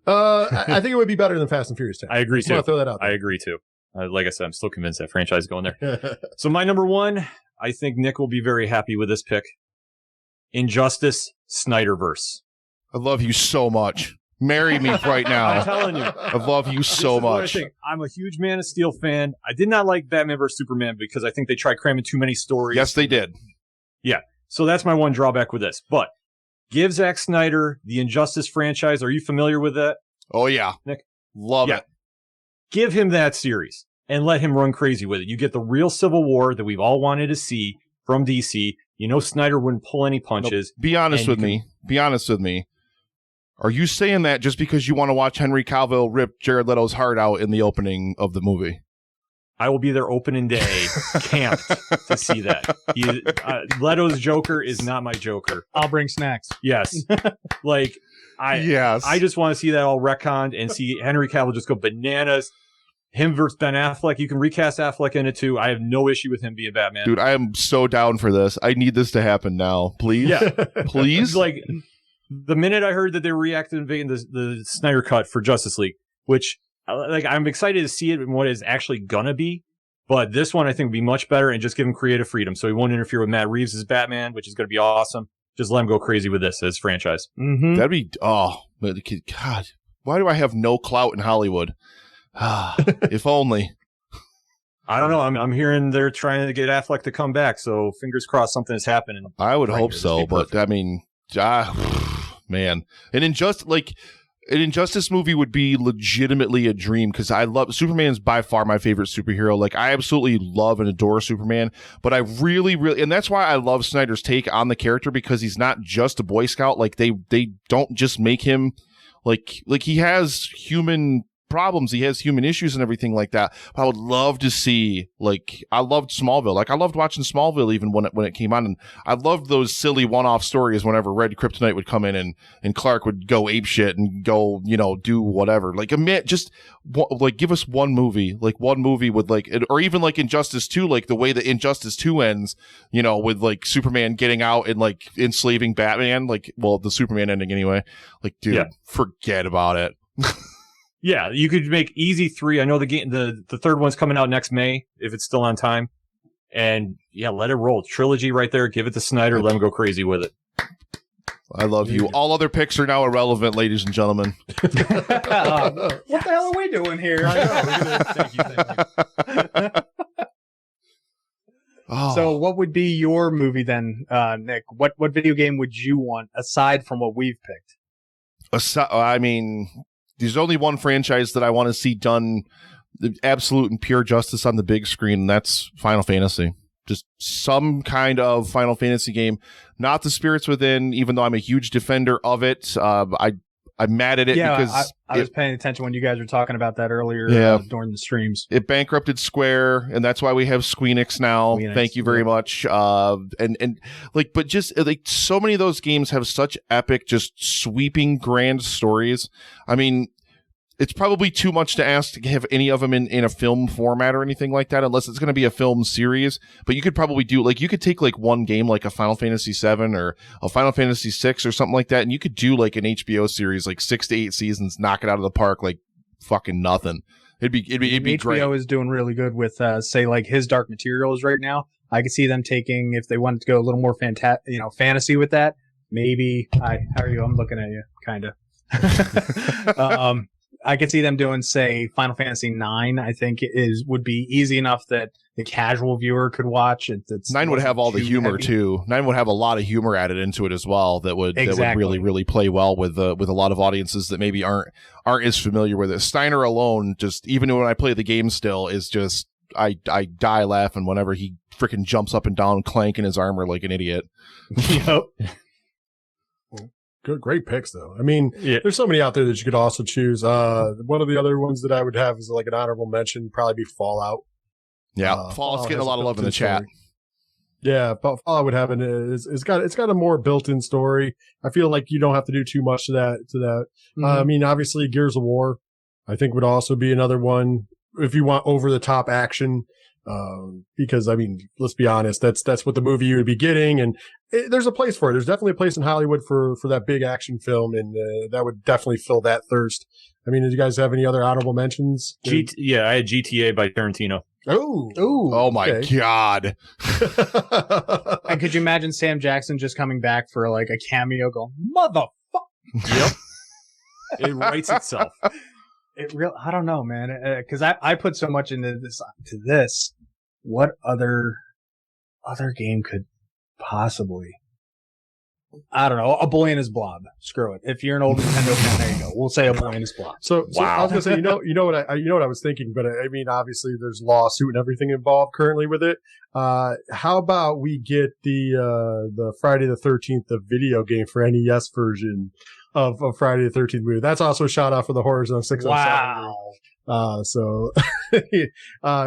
D: I think it would be better than Fast and Furious 10.
B: I agree too.
D: I throw that out there.
B: I agree too. Like I said, I'm still convinced that franchise is going there. So my number one, I think Nick will be very happy with this pick. Injustice Snyderverse.
A: I love you so much. Marry me right now.
B: I'm telling you.
A: I love you so much.
B: I'm a huge Man of Steel fan. I did not like Batman vs. Superman because I think they tried cramming too many stories.
A: Yes, they did.
B: Yeah. So that's my one drawback with this. But give Zack Snyder the Injustice franchise. Are you familiar with that?
A: Oh, yeah.
B: Nick?
A: Love it.
B: Give him that series and let him run crazy with it. You get the real Civil War that we've all wanted to see from DC. Snyder wouldn't pull any punches.
A: Be honest with me. Be honest with me. Are you saying that just because you want to watch Henry Cavill rip Jared Leto's heart out in the opening of the movie?
B: I will be there opening day, camped to see that. Leto's Joker is not my Joker.
C: I'll bring snacks.
B: Yes. I just want to see that all retconned and see Henry Cavill just go bananas. Him versus Ben Affleck. You can recast Affleck in it too. I have no issue with him being Batman.
A: Dude, I am so down for this. I need this to happen now. Please?
B: Yeah.
A: Please?
B: Like, the minute I heard that they were reactivating the Snyder Cut for Justice League, which, I'm excited to see it and what it's actually gonna be. But this one I think would be much better and just give him creative freedom. So he won't interfere with Matt Reeves as Batman, which is going to be awesome. Just let him go crazy with this as franchise.
C: Mm-hmm.
A: That'd be, God, why do I have no clout in Hollywood? If only.
B: I don't know. I'm hearing they're trying to get Affleck to come back. So fingers crossed something is happening.
A: I would hope so. But I mean, man, an Injustice movie would be legitimately a dream because I love Superman's by far my favorite superhero. Like, I absolutely love and adore Superman, but I really, and that's why I love Snyder's take on the character, because he's not just a Boy Scout. Like, they don't just make him like he has human problems, he has human issues and everything like that. But I would love to see, I loved Smallville. Like, I loved watching Smallville even when it came on, and I loved those silly one-off stories whenever Red Kryptonite would come in and Clark would go apeshit and go, do whatever. Like, give us one movie with or even like Injustice 2, like the way that Injustice 2 ends, with like Superman getting out and like enslaving Batman, the Superman ending anyway. Like, dude, forget about it.
B: Yeah, you could make easy 3. I know the third one's coming out next May, if it's still on time. And yeah, let it roll. Trilogy right there. Give it to Snyder. Let him go crazy with it.
A: I love you. All other picks are now irrelevant, ladies and gentlemen.
C: What the hell are we doing here? I know. Thank you.
A: Oh.
C: So what would be your movie then, Nick? What video game would you want aside from what we've picked?
A: There's only one franchise that I want to see done absolute and pure justice on the big screen, and that's Final Fantasy. Just some kind of Final Fantasy game, not the Spirits Within, even though I'm a huge defender of it. I'm mad at it because
C: I was paying attention when you guys were talking about that earlier during the streams.
A: It bankrupted Square, and that's why we have Squeenix now. Thank you very much. But just so many of those games have such epic, just sweeping, grand stories. I mean, it's probably too much to ask to have any of them in a film format or anything like that, unless it's going to be a film series. But you could probably you could take one game, like a Final Fantasy VII or a Final Fantasy VI or something like that, and you could do an HBO series, 6 to 8 seasons, knock it out of the park, fucking nothing. It'd be
C: HBO
A: great.
C: is doing really good with, say, like His Dark Materials right now. I could see them taking, if they wanted to go a little more fantasy with that. Maybe, how are you? I'm looking at you, kind of. I could see them doing, say, Final Fantasy 9. I think would be easy enough that the casual viewer could watch. It's
A: 9 would have all the humor
C: heavy.
A: too. 9 would have a lot of humor added into it as well. That would
C: Exactly.
A: really play well with a lot of audiences that maybe aren't as familiar with it. Steiner alone, just even when I play the game still, is just I die laughing whenever he freaking jumps up and down, clanking his armor like an idiot.
C: Yep.
D: Good, great picks though. I mean,
B: Yeah.
D: there's so many out there that you could also choose. One of the other ones that I would have is like an honorable mention, probably be Fallout.
A: Yeah, Fallout's getting a
D: has
A: lot of love in the
D: built-in
A: chat.
D: story. Yeah, but Fallout would have it's got a more built-in story. I feel like you don't have to do too much to that.
C: Mm-hmm.
D: I mean, obviously, Gears of War, I think would also be another one if you want over-the-top action. Because I mean, let's be honest, that's what the movie you would be getting, and there's a place for it. There's definitely a place in Hollywood for that big action film, and that would definitely fill that thirst. I mean, did you guys have any other honorable mentions?
B: I had GTA by Tarantino.
A: Oh my god!
C: And could you imagine Sam Jackson just coming back for like a cameo going, motherfucker?
B: Yep. It writes itself.
C: I don't know, man. Cause I put so much into this. What other game could possibly, I don't know, A Boy and His Blob. Screw it. If you're an old Nintendo fan, there you go. We'll say A Boy and His Blob.
D: So I was gonna say, you know what I was thinking, but I mean, obviously there's lawsuit and everything involved currently with it. How about we get the Friday the 13th, the video game for NES version of Friday the 13th movie? That's also a shout out for the Horror Zone 607.
C: Wow.
D: So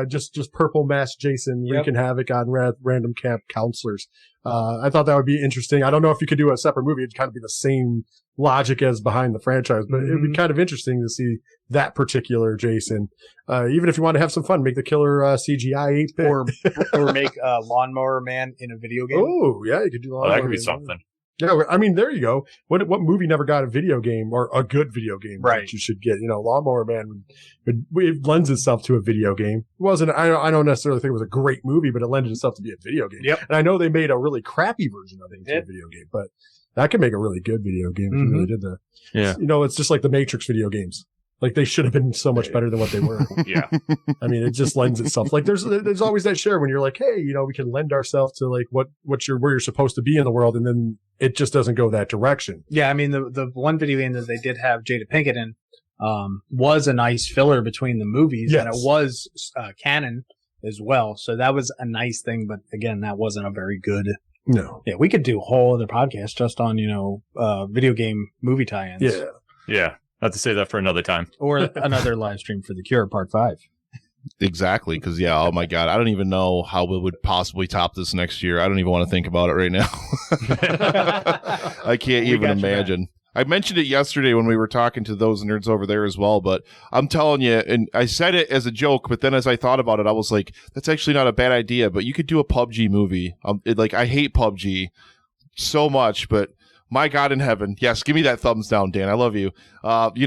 D: just purple mask Jason wreaking havoc on random camp counselors. I thought that would be interesting. I don't know if you could do a separate movie. It'd kind of be the same logic as behind the franchise, but it'd be kind of interesting to see that particular Jason. Even if you want to have some fun, make the killer CGI 8-bit.
C: or make Lawnmower Man in a video game.
D: Oh yeah, you could do
B: That could be something.
D: Yeah, I mean, there you go. What movie never got a video game or a good video game that you should get? You know, Lawnmower Man it lends itself to a video game. It wasn't. I don't necessarily think it was a great movie, but it lended itself to be a video game.
C: Yep.
D: And I know they made a really crappy version of it into a video game, but that could make a really good video game if you really did that.
B: Yeah.
D: You know, it's just like the Matrix video games. Like they should have been so much better than what they were.
B: Yeah.
D: I mean, it just lends itself. Like there's always that share when you're like, hey, you know, we can lend ourselves to like where you're supposed to be in the world, and then it just doesn't go that direction.
C: Yeah, I mean the one video game that they did have Jada Pinkett in was a nice filler between the movies, and it was canon as well. So that was a nice thing, but again, that wasn't a very good.
D: No.
C: Yeah, we could do a whole other podcast just on video game movie tie-ins.
D: Yeah.
B: Yeah. Not to say that for another time.
C: Or another live stream for The Cure Part 5.
A: Exactly, because oh my god, I don't even know how we would possibly top this next year. I don't even want to think about it right now. I can't even imagine. I mentioned it yesterday when we were talking to those nerds over there as well, but I'm telling you, and I said it as a joke, but then as I thought about it, I was like, that's actually not a bad idea, but you could do a PUBG movie. I hate PUBG so much, but my God in heaven. Yes, give me that thumbs down, Dan. I love you. But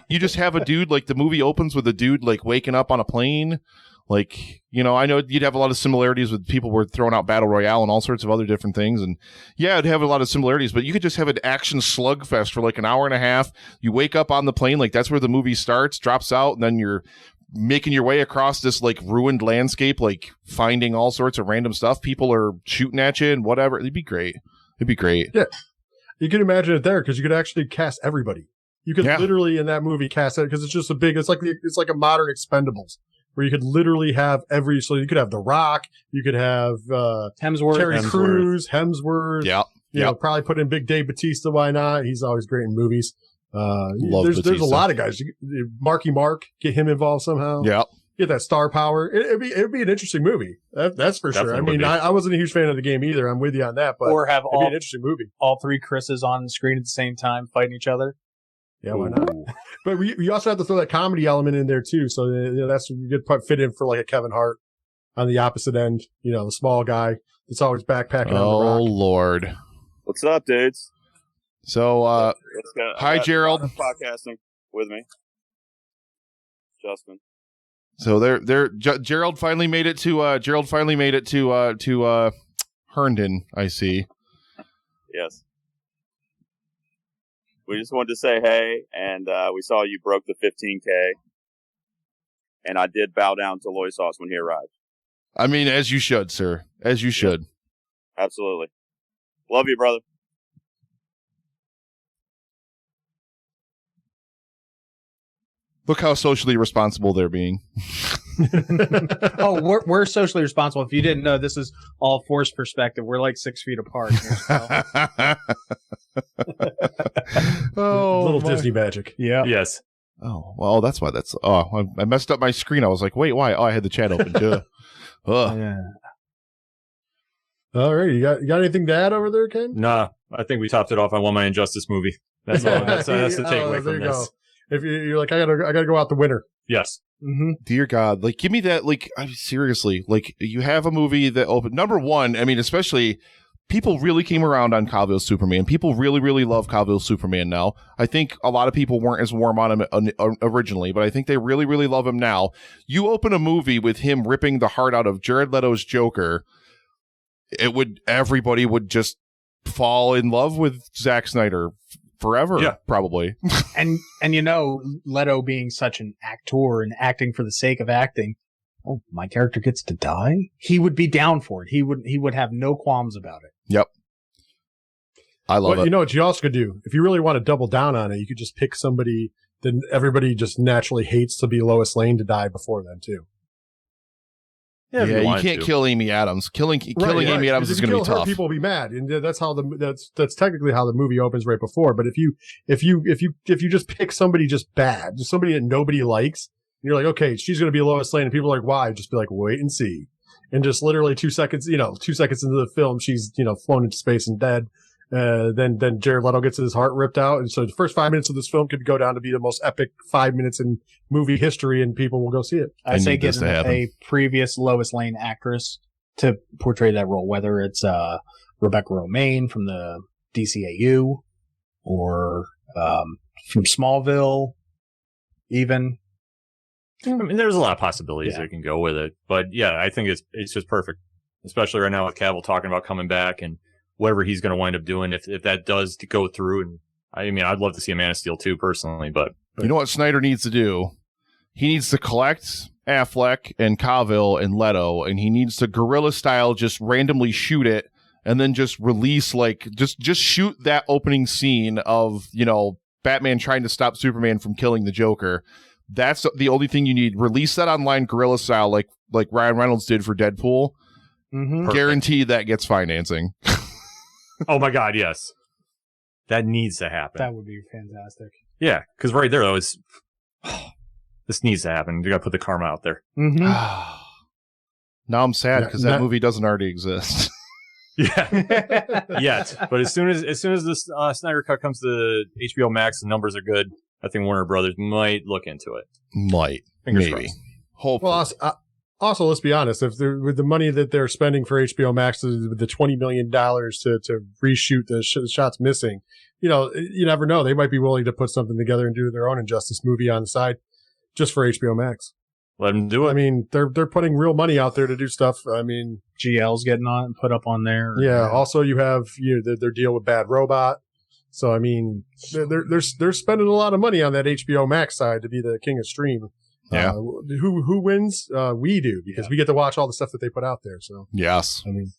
A: you just have a dude, like the movie opens with a dude like waking up on a plane. Like, I know you'd have a lot of similarities with people who were throwing out Battle Royale and all sorts of other different things. And yeah, it'd have a lot of similarities, but you could just have an action slugfest for like an hour and a half. You wake up on the plane, like that's where the movie starts, drops out, and then you're making your way across this like ruined landscape, like finding all sorts of random stuff. People are shooting at you and whatever. It'd be great. Yeah.
D: You can imagine it there because you could actually cast everybody. You could literally in that movie cast it because it's just it's like a modern Expendables where you could literally have so you could have The Rock, you could have
C: Hemsworth,
D: Terry Crews, Hemsworth.
A: Yeah.
D: Probably put in Big Dave Bautista. Why not? He's always great in movies.
A: There's
D: a lot of guys. Marky Mark, get him involved somehow.
A: Yeah.
D: Get that star power. It'd be an interesting movie. That's for sure. I mean, I wasn't a huge fan of the game either. I'm with you on that, but
C: or have
D: it'd be an interesting movie.
C: All three Chris's on the screen at the same time fighting each other.
D: Yeah, why not? But we also have to throw that comedy element in there too. So that's you could fit in for like a Kevin Hart on the opposite end. The small guy that's always backpacking.
A: Oh
D: on the rock.
A: Lord!
E: What's up, dudes?
A: So, hi, Gerald.
E: Podcasting with me. Justin.
A: So Gerald finally made it to Herndon, I see.
E: Yes. We just wanted to say hey, and we saw you broke the 15K, and I did bow down to Loisos when he arrived.
A: I mean, as you should, sir. As you should.
E: Absolutely. Love you, brother.
A: Look how socially responsible they're being.
C: Oh, we're socially responsible. If you didn't know, this is all forced perspective. We're like 6 feet apart.
D: Oh, little Disney magic.
C: Yeah.
B: Yes.
A: Oh, well, that's why I messed up my screen. I was like, wait, why? Oh, I had the chat open too. Ugh.
C: Yeah.
D: All right, you got anything to add over there, Ken?
B: Nah, I think we topped it off. I won my Injustice movie. That's all. That's the takeaway
D: there
B: from
D: you
B: this.
D: go. If you're like, I gotta go out the winner.
B: Yes.
C: Mm-hmm.
A: Dear God, like, give me that. Like, seriously, like, you have a movie that opened. Number one, I mean, especially people really came around on Calville's Superman. People really, really love Calville's Superman now. I think a lot of people weren't as warm on him originally, but I think they really, really love him now. You open a movie with him ripping the heart out of Jared Leto's Joker, everybody would just fall in love with Zack Snyder forever, probably.
C: And Leto being such an actor and acting for the sake of acting, oh, my character gets to die? He would be down for it. He would have no qualms about it.
A: Yep. I love it.
D: You know what you also could do? If you really want to double down on it, you could just pick somebody that everybody just naturally hates to be Lois Lane to die before them, too.
B: Yeah,
A: you can't kill Amy Adams. Killing Amy Adams is going to be tough.
D: People will be mad, and that's how that's technically how the movie opens right before. But if you just pick somebody just bad, just somebody that nobody likes, and you're like, okay, she's going to be Lois Lane, and people are like, why? Just be like, wait and see. And just literally 2 seconds, 2 seconds into the film, she's flown into space and dead. Then Jared Leto gets his heart ripped out, and so the first 5 minutes of this film could go down to be the most epic 5 minutes in movie history, and people will go see it.
C: I say getting a previous Lois Lane actress to portray that role, whether it's Rebecca Romaine from the DCAU or from Smallville, even.
B: I mean, there's a lot of possibilities that can go with it, but yeah, I think it's just perfect, especially right now with Cavill talking about coming back and whatever he's going to wind up doing if that does go through. And I mean, I'd love to see a Man of Steel too, personally, but
A: you know what Snyder needs to do? He needs to collect Affleck and Cavill and Leto, and he needs to guerrilla style just randomly shoot it, and then just release just shoot that opening scene of Batman trying to stop Superman from killing the Joker. That's the only thing you need. Release that online guerrilla style, like Ryan Reynolds did for Deadpool.
C: Mm-hmm.
A: Guaranteed that gets financing.
B: Oh my God, yes. That needs to happen.
C: That would be fantastic.
B: Yeah, because right there, though, this needs to happen. You got to put the karma out there.
C: Mm-hmm.
A: Now I'm sad because that movie doesn't already exist.
B: Yeah, yet. But as soon as this Snyder Cut comes to HBO Max, the numbers are good. I think Warner Brothers might look into it.
A: Maybe.
B: Crossed.
A: Hopefully.
D: Well, also, let's be honest. If with the money that they're spending for HBO Max, with the $20 million to reshoot the shots missing, you never know. They might be willing to put something together and do their own Injustice movie on the side, just for HBO Max.
B: Let them do it.
D: I mean, they're putting real money out there to do stuff. I mean,
C: GL's getting on and put up on there.
D: Yeah. Also, you have their deal with Bad Robot. So I mean, they're spending a lot of money on that HBO Max side to be the king of stream.
A: Yeah.
D: Who wins? We do, because we get to watch all the stuff that they put out there. So
A: yes.
D: I mean,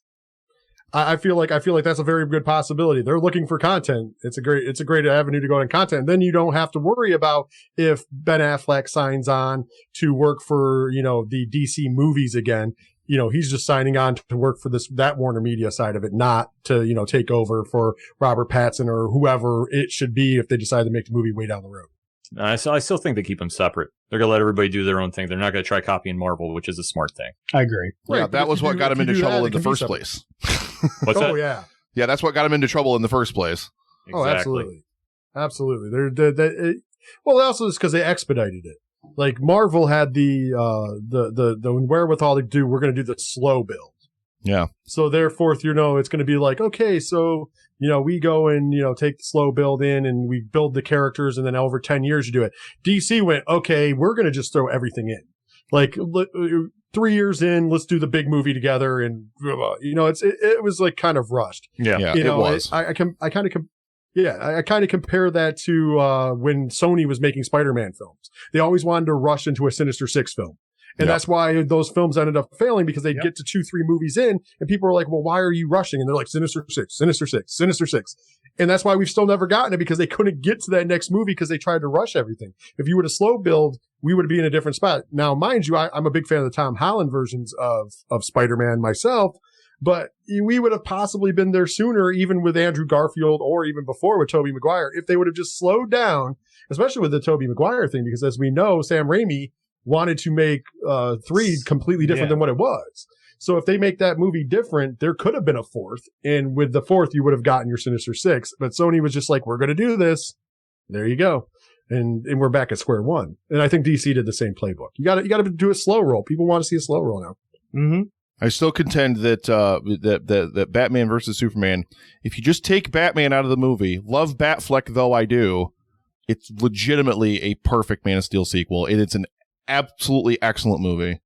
D: I feel like that's a very good possibility. They're looking for content. It's a great avenue to go in content. And then you don't have to worry about if Ben Affleck signs on to work for, the DC movies again. He's just signing on to work for that Warner Media side of it, not to, take over for Robert Pattinson or whoever it should be if they decide to make the movie way down the road.
B: I still think they keep them separate. They're going to let everybody do their own thing. They're not going to try copying Marvel, which is a smart thing.
C: I agree.
A: Yeah, that was what got him into trouble in the first place.
B: What's that?
D: Oh, yeah.
A: Yeah, that's what got him into trouble in the first place.
B: Exactly.
D: Oh, absolutely. Absolutely. Well, also it's because they expedited it. Like Marvel had the wherewithal to do, we're going to do the slow build.
A: Yeah.
D: So therefore, it's going to be like, okay, so, we go and, take the slow build in and we build the characters and then over 10 years you do it. DC went, okay, we're going to just throw everything in. Like 3 years in, let's do the big movie together. And, it was like kind of rushed.
A: Yeah, it was.
D: I kind of compare that to when Sony was making Spider-Man films. They always wanted to rush into a Sinister Six film. And that's why those films ended up failing, because they'd get to 2-3 movies in and people were like, well, why are you rushing? And they're like, Sinister Six, Sinister Six, Sinister Six. And that's why we've still never gotten it, because they couldn't get to that next movie because they tried to rush everything. If you were to slow build, we would be in a different spot. Now, mind you, I'm a big fan of the Tom Holland versions of Spider-Man myself, but we would have possibly been there sooner, even with Andrew Garfield or even before with Tobey Maguire, if they would have just slowed down, especially with the Tobey Maguire thing, because as we know, Sam Raimi wanted to make 3 completely different than what it was. So if they make that movie different, there could have been a 4th. And with the 4th, you would have gotten your Sinister Six. But Sony was just like, we're going to do this. There you go. And we're back at square one. And I think DC did the same playbook. You got to do a slow roll. People want to see a slow roll now.
C: Mm-hmm.
A: I still contend that that Batman versus Superman, if you just take Batman out of the movie, love Batfleck though I do, it's legitimately a perfect Man of Steel sequel. And it's an absolutely excellent movie.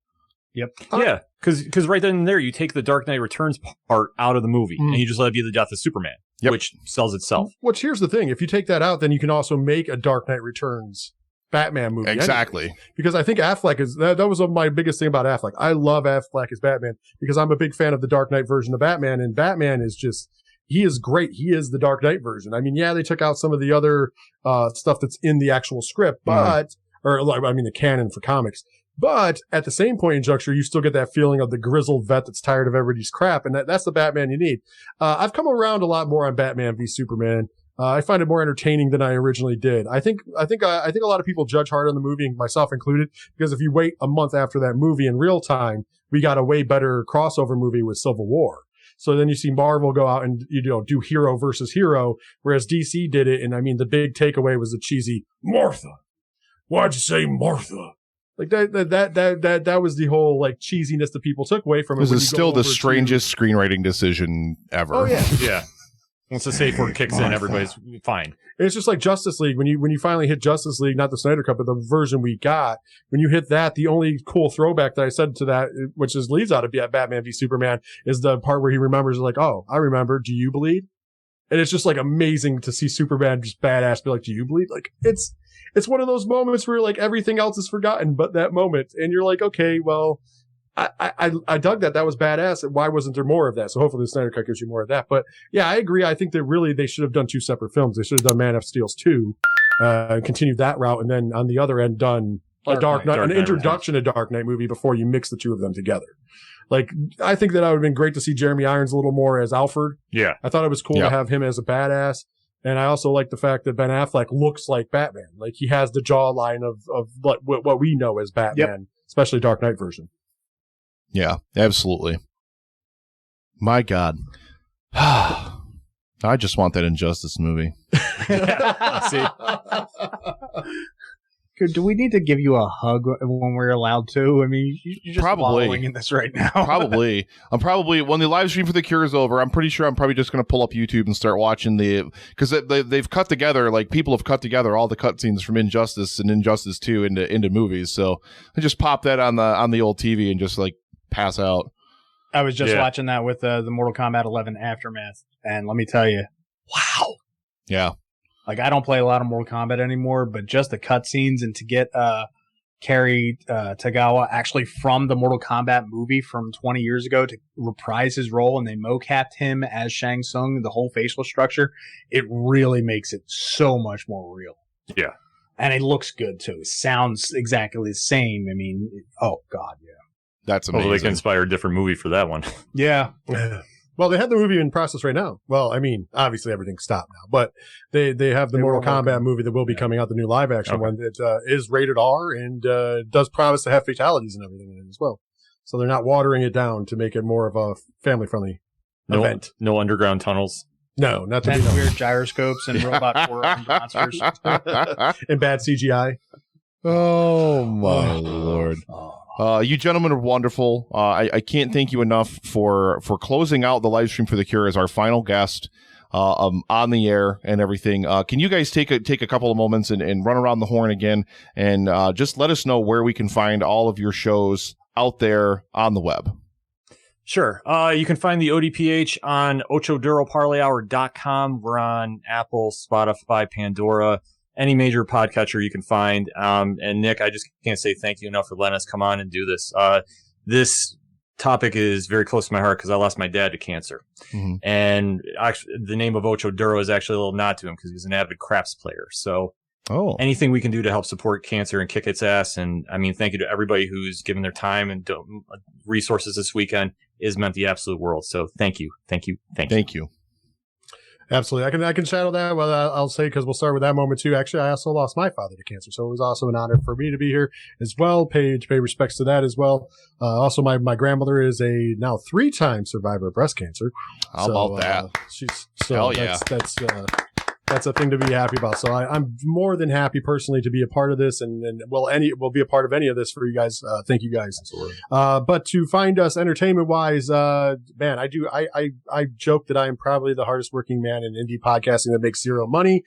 C: Yep.
B: Yeah, because right then and there, you take the Dark Knight Returns part out of the movie, and you just let it be the death of Superman, which sells itself.
D: Which, here's the thing. If you take that out, then you can also make a Dark Knight Returns Batman movie.
A: Exactly.
D: Anyway. Because I think Affleck is, that was my biggest thing about Affleck. I love Affleck as Batman because I'm a big fan of the Dark Knight version of Batman, and Batman is just, he is great. He is the Dark Knight version. I mean, yeah, they took out some of the other stuff that's in the actual script, but, the canon for comics. But at the same point in juncture, you still get that feeling of the grizzled vet that's tired of everybody's crap, and that's the Batman you need. I've come around a lot more on Batman v Superman. I find it more entertaining than I originally did. I think a lot of people judge hard on the movie, myself included, because if you wait a month after that movie in real time, we got a way better crossover movie with Civil War. So then you see Marvel go out and, do hero versus hero, whereas DC did it. And I mean, the big takeaway was the cheesy Martha. Why'd you say Martha? Like that was the whole like cheesiness that people took away from it.
A: This is still the strangest screenwriting decision ever.
D: Oh yeah.
B: Yeah. Once the safe word kicks in, everybody's fine.
D: It's just like Justice League. When you finally hit Justice League, not the Snyder Cut, but the version we got, when you hit that, the only cool throwback that I said to that, which is leads out of Batman v Superman, is the part where he remembers like, oh, I remember. Do you bleed? And it's just like amazing to see Superman just badass be like, do you bleed? Like it's one of those moments where like everything else is forgotten but that moment. And you're like, okay, well, I dug that. That was badass. Why wasn't there more of that? So hopefully the Snyder Cut gives you more of that. But yeah, I agree. I think that really they should have done 2 separate films. They should have done Man of Steel 2, continued that route. And then on the other end, done a Dark Knight, an introduction to Dark Knight movie before you mix the 2 of them together. Like, I think that would have been great to see Jeremy Irons a little more as Alfred.
B: Yeah.
D: I thought it was cool to have him as a badass. And I also like the fact that Ben Affleck looks like Batman. Like, he has the jawline of what we know as Batman, especially Dark Knight version.
A: Yeah, absolutely. My God. I just want that Injustice movie.
B: See?
C: Do we need to give you a hug when we're allowed to? I mean, you're just wallowing in this right now.
A: Probably. When the live stream for The Cure is over, I'm pretty sure I'm probably just going to pull up YouTube and start watching because they've cut together, like people have cut together all the cutscenes from Injustice and Injustice 2 into movies. So I just pop that on the old TV and just like pass out.
C: I was just watching that with the Mortal Kombat 11 Aftermath, and let me tell you, wow.
A: Yeah.
C: Like, I don't play a lot of Mortal Kombat anymore, but just the cutscenes and to get Cary Tagawa actually from the Mortal Kombat movie from 20 years ago to reprise his role, and they mocapped him as Shang Tsung, the whole facial structure, it really makes it so much more real.
B: Yeah.
C: And it looks good, too. It sounds exactly the same. I mean, oh, God, yeah.
A: That's amazing.
B: Hopefully they can inspire a different movie for that one.
C: Yeah.
D: Well, they have the movie in process right now. Well, I mean, obviously everything's stopped now, but they have the Mortal Kombat movie that will be coming out, the new live action one that is rated R and does promise to have fatalities and everything in it as well. So they're not watering it down to make it more of a family-friendly event.
B: No underground tunnels.
D: No, not to
C: and
D: be
C: weird gyroscopes and robot four-armed monsters.
D: and bad CGI.
A: Oh, my Lord. You gentlemen are wonderful. I can't thank you enough for closing out the live stream for the Cure as our final guest on the air and everything. Can you guys take a couple of moments and run around the horn again and just let us know where we can find all of your shows out there on the web?
B: Sure. You can find the ODPH on OchoDuroParlayHour.com. We're on Apple, Spotify, Pandora, any major podcatcher you can find. And Nick, I just can't say thank you enough for letting us come on and do this. This topic is very close to my heart because I lost my dad to cancer. Mm-hmm. And actually, the name of Ocho Duro is actually a little nod to him because he was an avid craps player. So anything we can do to help support cancer and kick its ass. And I mean, thank you to everybody who's given their time and resources this weekend. Is meant the absolute world. So thank you.
D: Absolutely. I can shadow that. Well, I'll say, because we'll start with that moment too. Actually, I also lost my father to cancer. So it was also an honor for me to be here as well. Pay respects to that as well. Also, my grandmother is a now 3-time survivor of breast cancer.
A: How about that?
D: Hell yeah. That's a thing to be happy about. So I'm more than happy personally to be a part of this, and we'll be a part of any of this for you guys. Thank you guys. Absolutely. But to find us entertainment wise, man, I joke that I am probably the hardest working man in indie podcasting that makes zero money.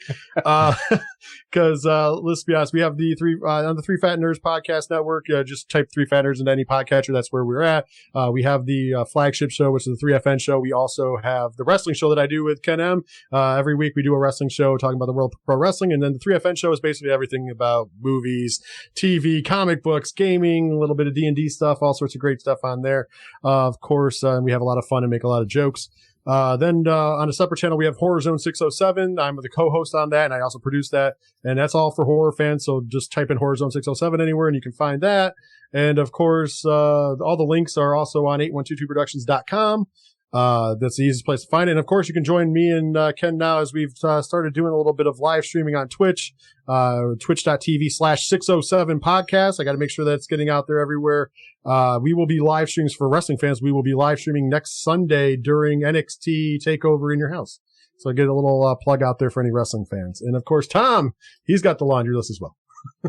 D: Cause, let's be honest, we have on the 3 Fat Nerds podcast network. Just type 3 Fat Nerds into any podcatcher. That's where we're at. We have the flagship show, which is the 3FN show. We also have the wrestling show that I do with Ken M. Every week we do a wrestling show talking about the world of pro wrestling, and then the 3FN show is basically everything about movies, TV, comic books, gaming, a little bit of D&D stuff, all sorts of great stuff on there. Of course, we have a lot of fun and make a lot of jokes. Then on a separate channel, we have Horror Zone 607. I'm the co-host on that, and I also produce that. And that's all for horror fans. So just type in Horror Zone 607 anywhere, and you can find that. And of course, all the links are also on 8122productions.com. That's the easiest place to find it. And of course, you can join me and Ken now as we've started doing a little bit of live streaming on Twitch, twitch.tv/607 podcast. I got to make sure that's getting out there everywhere. We will be live streams for wrestling fans. We will be live streaming next Sunday during NXT TakeOver in your house. So I get a little plug out there for any wrestling fans. And of course, Tom, he's got the laundry list as well.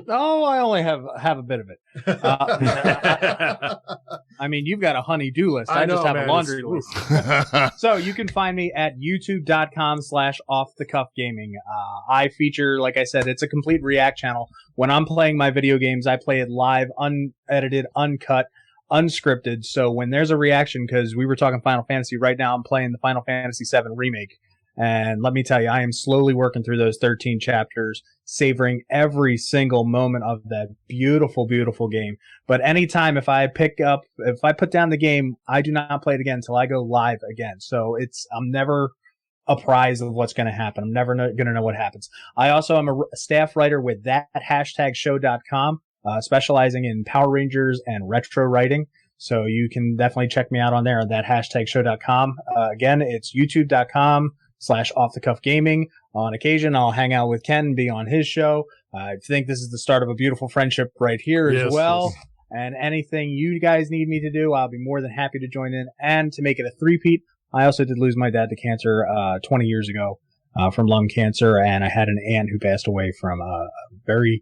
C: Oh, I only have a bit of it. I mean, you've got a honey-do list. I just have a laundry list. So you can find me at youtube.com/offthecuffgaming. I feature, like I said, it's a complete react channel. When I'm playing my video games, I play it live, unedited, uncut, unscripted. So when there's a reaction, because we were talking Final Fantasy, right now I'm playing the Final Fantasy VII Remake. And let me tell you, I am slowly working through those 13 chapters, savoring every single moment of that beautiful, beautiful game. But anytime if I put down the game, I do not play it again until I go live again. So I'm never apprised of what's going to happen. I'm never going to know what happens. I also am a staff writer with that#show.com, specializing in Power Rangers and retro writing. So you can definitely check me out on there at that#show.com. Again, it's youtube.com/offthecuffgaming. On occasion, I'll hang out with Ken and be on his show. I think this is the start of a beautiful friendship right here as well. Yes. And anything you guys need me to do, I'll be more than happy to join in. And to make it a three-peat, I also did lose my dad to cancer 20 years ago from lung cancer, and I had an aunt who passed away from a very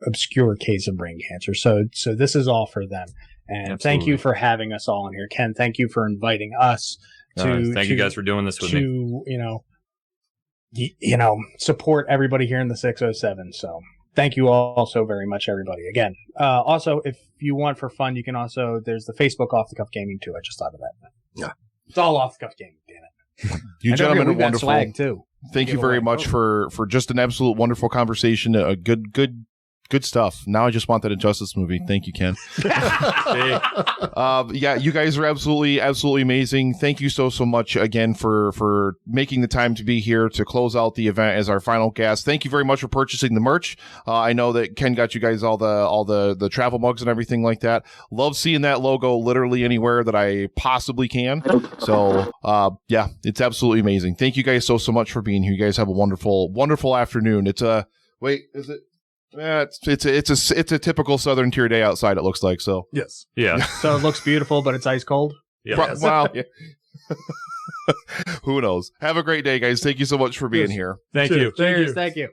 C: obscure case of brain cancer. So this is all for them. And Absolutely. Thank you for having us all in here. Ken, thank you for inviting us.
B: Thank you guys for doing this with me.
C: Support everybody here in the 607. So thank you all so very much, everybody. Again, also, if you want for fun, you can also, there's the Facebook Off the Cuff Gaming too. I just thought of that. Yeah. It's all Off the Cuff Gaming, damn it.
A: You gentlemen are wonderful.
C: Swag too.
A: Thank you very much for just an absolute wonderful conversation. A good stuff. Now I just want that Injustice movie. Thank you, Ken. Yeah, you guys are absolutely amazing. Thank you so much again for making the time to be here to close out the event as our final guest. Thank you very much for purchasing the merch. I know that Ken got you guys all the travel mugs and everything like that. Love seeing that logo literally anywhere that I possibly can. So yeah, it's absolutely amazing. Thank you guys so much for being here. You guys have a wonderful afternoon. It's wait, is it? Yeah, it's a typical Southern Tier day outside. It looks like so.
D: Yes.
B: Yeah.
C: So it looks beautiful, but it's ice cold.
B: Yeah.
A: Wow. Who knows? Have a great day, guys. Thank you so much for being here.
B: Thank you.
C: Cheers. Thank you.